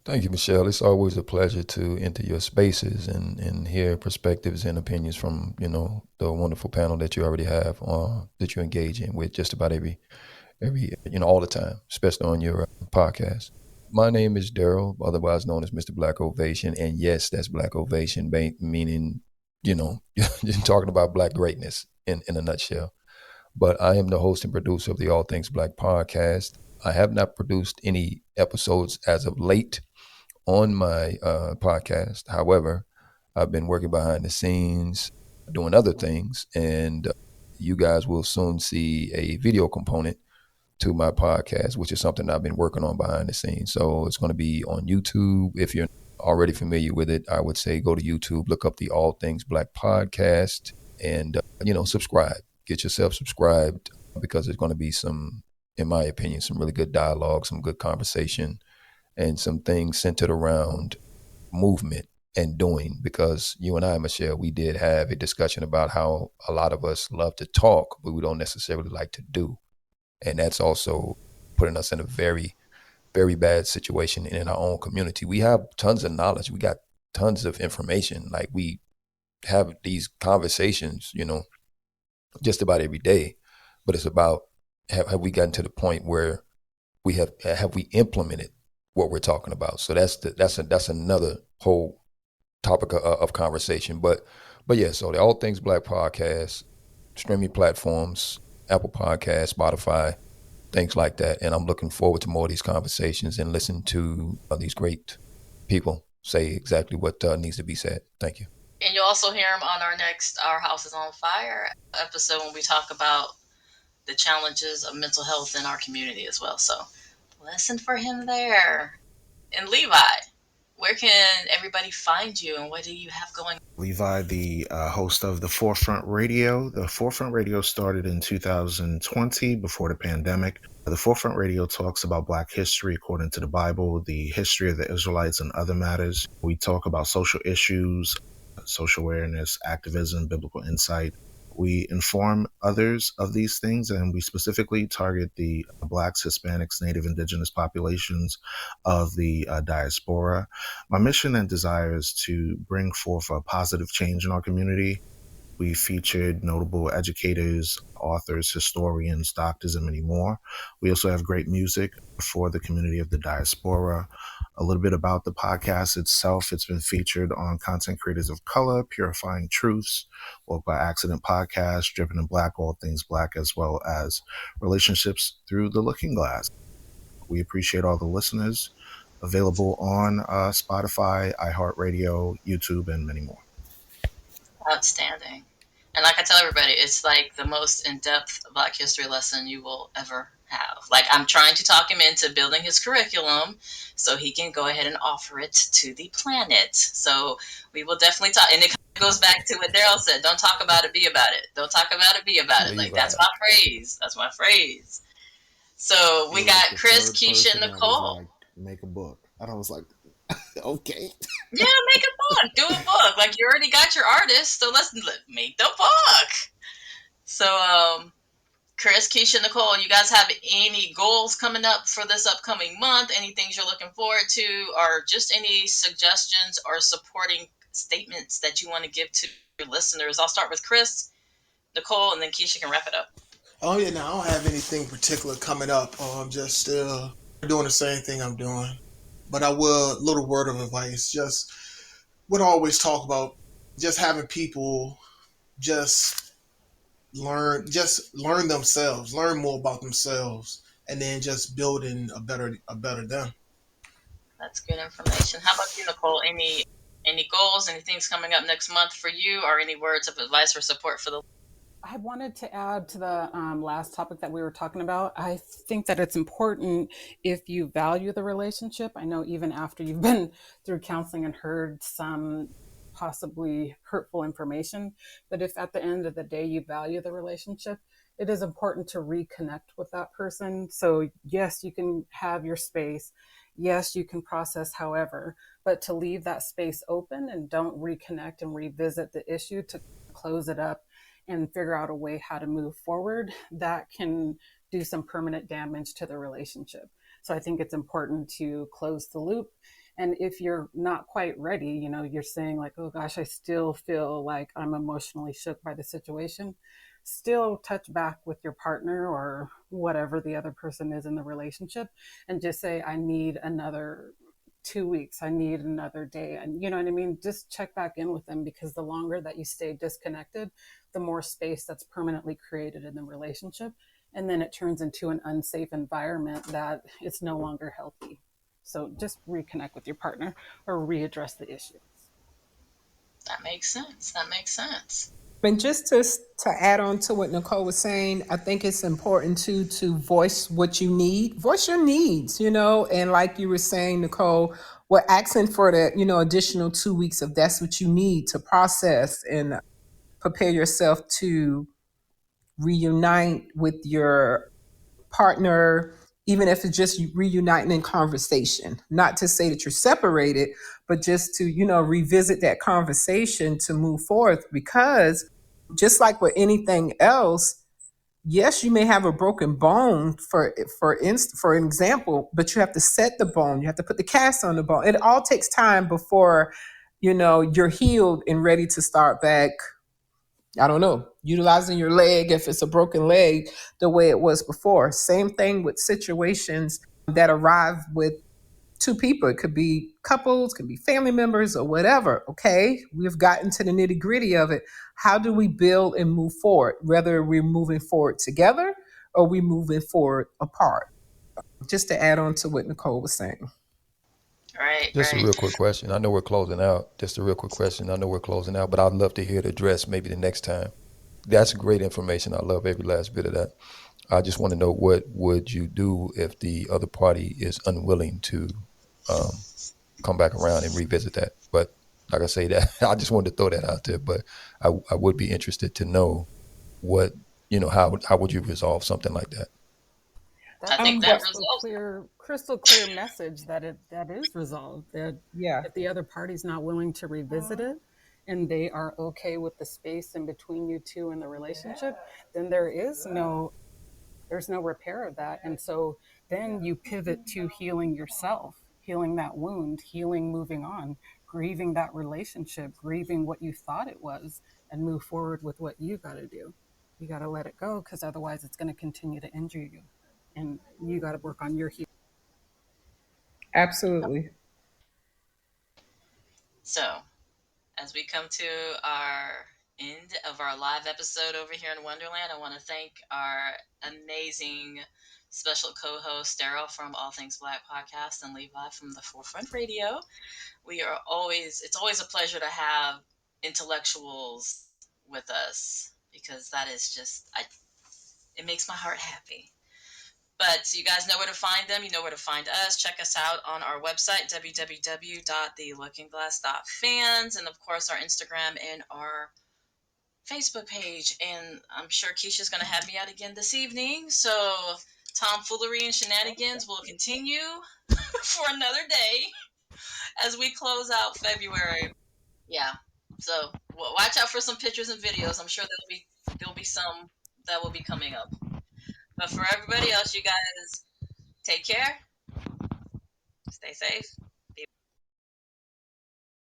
Thank you, Michelle. It's always a pleasure to enter your spaces and hear perspectives and opinions from, the wonderful panel that you already have that you engage in with just about every, all the time, especially on your podcast. My name is Darrell, otherwise known as Mr. Blackovation. And yes, that's Blackovation, meaning, you're talking about Black greatness in a nutshell. But I am the host and producer of the All Things Black podcast. I have not produced any episodes as of late on my podcast. However, I've been working behind the scenes, doing other things, and you guys will soon see a video component to my podcast, which is something I've been working on behind the scenes. So it's going to be on YouTube. If you're already familiar with it, I would say go to YouTube, look up the All Things Black podcast, and subscribe. Get yourself subscribed, because there's going to be some, in my opinion, some really good dialogue, some good conversation, and some things centered around movement and doing. Because you and I, Michelle, we did have a discussion about how a lot of us love to talk, but we don't necessarily like to do. And that's also putting us in a very, very bad situation in our own community. We have tons of knowledge. We got tons of information. Like, we have these conversations, just about every day. But it's about, have we gotten to the point where we have we implemented what we're talking about? So that's another whole topic of conversation. But yeah, so the All Things Black podcast, streaming platforms, Apple Podcasts, Spotify, things like that. And I'm looking forward to more of these conversations and listen to these great people say exactly what needs to be said. Thank you. And you'll also hear him on our next Our House is on Fire episode, when we talk about the challenges of mental health in our community as well. So listen for him there. And Levi, where can everybody find you, and what do you have going on? Levi, the host of the Forefront Radio. The Forefront Radio started in 2020, before the pandemic. The Forefront Radio talks about Black history according to the Bible, the history of the Israelites, and other matters. We talk about social issues, social awareness, activism, biblical insight. We inform others of these things, and we specifically target the Blacks, Hispanics, Native, Indigenous populations of the diaspora. My mission and desire is to bring forth a positive change in our community. We featured notable educators, authors, historians, doctors, and many more. We also have great music for the community of the diaspora. A little bit about the podcast itself. It's been featured on Content Creators of Color, Purifying Truths, Woke by Accident podcast, Dripping in Black, All Things Black, as well as Relationships Through the Looking Glass. We appreciate all the listeners. Available on Spotify, iHeartRadio, YouTube, and many more. Outstanding. And like I tell everybody, it's like the most in-depth Black history lesson you will ever have. Like, I'm trying to talk him into building his curriculum so he can go ahead and offer it to the planet. So we will definitely talk. And it goes back to what Darrell said: don't talk about it, be about it. Don't talk about it, be about it. Like, that's my phrase. That's my phrase. So we got Chris, Keisha, and Nicole. Like, make a book. And I was like, okay. Yeah, make a book. Do a book. Like, you already got your artist, so let's make the book. So, Chris, Keisha, Nicole, you guys have any goals coming up for this upcoming month? Any things you're looking forward to, or just any suggestions or supporting statements that you want to give to your listeners? I'll start with Chris, Nicole, and then Keisha can wrap it up. Oh yeah, no, I don't have anything particular coming up. I'm just still doing the same thing I'm doing. But I will, little word of advice, just what I always talk about, just having people just learn themselves, learn more about themselves, and then just building a better them. That's good information. How about you, Nicole? Any goals, any things coming up next month for you, or any words of advice or support for the... I wanted to add to the last topic that we were talking about. I think that it's important, if you value the relationship. I know even after you've been through counseling and heard some possibly hurtful information. But if at the end of the day you value the relationship, it is important to reconnect with that person. So, yes, you can have your space. Yes, you can process however, but to leave that space open and don't reconnect and revisit the issue to close it up and figure out a way how to move forward, that can do some permanent damage to the relationship. So I think it's important to close the loop. And if you're not quite ready, you're saying like, oh gosh, I still feel like I'm emotionally shook by the situation, still touch back with your partner or whatever the other person is in the relationship and just say, I need another 2 weeks. I need another day. And you know what I mean? Just check back in with them, because the longer that you stay disconnected, the more space that's permanently created in the relationship. And then it turns into an unsafe environment that it's no longer healthy. So just reconnect with your partner or readdress the issue. That makes sense. That makes sense. And just to add on to what Nicole was saying, I think it's important to voice what you need, voice your needs, and like you were saying, Nicole, we're asking for the additional 2 weeks if that's what you need to process and prepare yourself to reunite with your partner, even if it's just reuniting in conversation. Not to say that you're separated, but just to, revisit that conversation to move forth. Because just like with anything else, yes, you may have a broken bone for an example, but you have to set the bone. You have to put the cast on the bone. It all takes time before, you're healed and ready to start back. I don't know, utilizing your leg if it's a broken leg the way it was before. Same thing with situations that arrive with two people. It could be couples, could be family members or whatever. Okay, we've gotten to the nitty gritty of it. How do we build and move forward? Whether we're moving forward together or we moving forward apart. Just to add on to what Nicole was saying. Right, Just a right. real quick question. I know we're closing out. Just a real quick question. I know we're closing out, but I'd love to hear it addressed maybe the next time. That's great information. I love every last bit of that. I just want to know, what would you do if the other party is unwilling to um, come back around and revisit that? But like I say, that I just wanted to throw that out there. But I would be interested to know what, how would you resolve something like that? I That's a think Well, that crystal resolves clear, crystal clear message that is resolved. That yeah, if the other party's not willing to revisit it and they are okay with the space in between you two in the relationship, then there's no repair of that. And so then you pivot to healing yourself, healing that wound, healing, moving on, grieving that relationship, grieving what you thought it was, and move forward with what you got to do. You got to let it go, because otherwise it's going to continue to injure you. And you got to work on your healing. absolutely. so. As we come to our end of our live episode over here in Wonderland, I want to thank our amazing special co-host Darrell from All Things Black podcast and Levi from the Forefront Radio. It's always a pleasure to have intellectuals with us, because that is it makes my heart happy. But you guys know where to find them. You know where to find us. Check us out on our website, www.theLookingGlass.fans, and of course our Instagram and our Facebook page. And I'm sure Keisha's going to have me out again this evening. So tomfoolery and shenanigans will continue for another day as we close out February. Yeah. So watch out for some pictures and videos. I'm sure there'll be some that will be coming up. But for everybody else, you guys take care. Stay safe.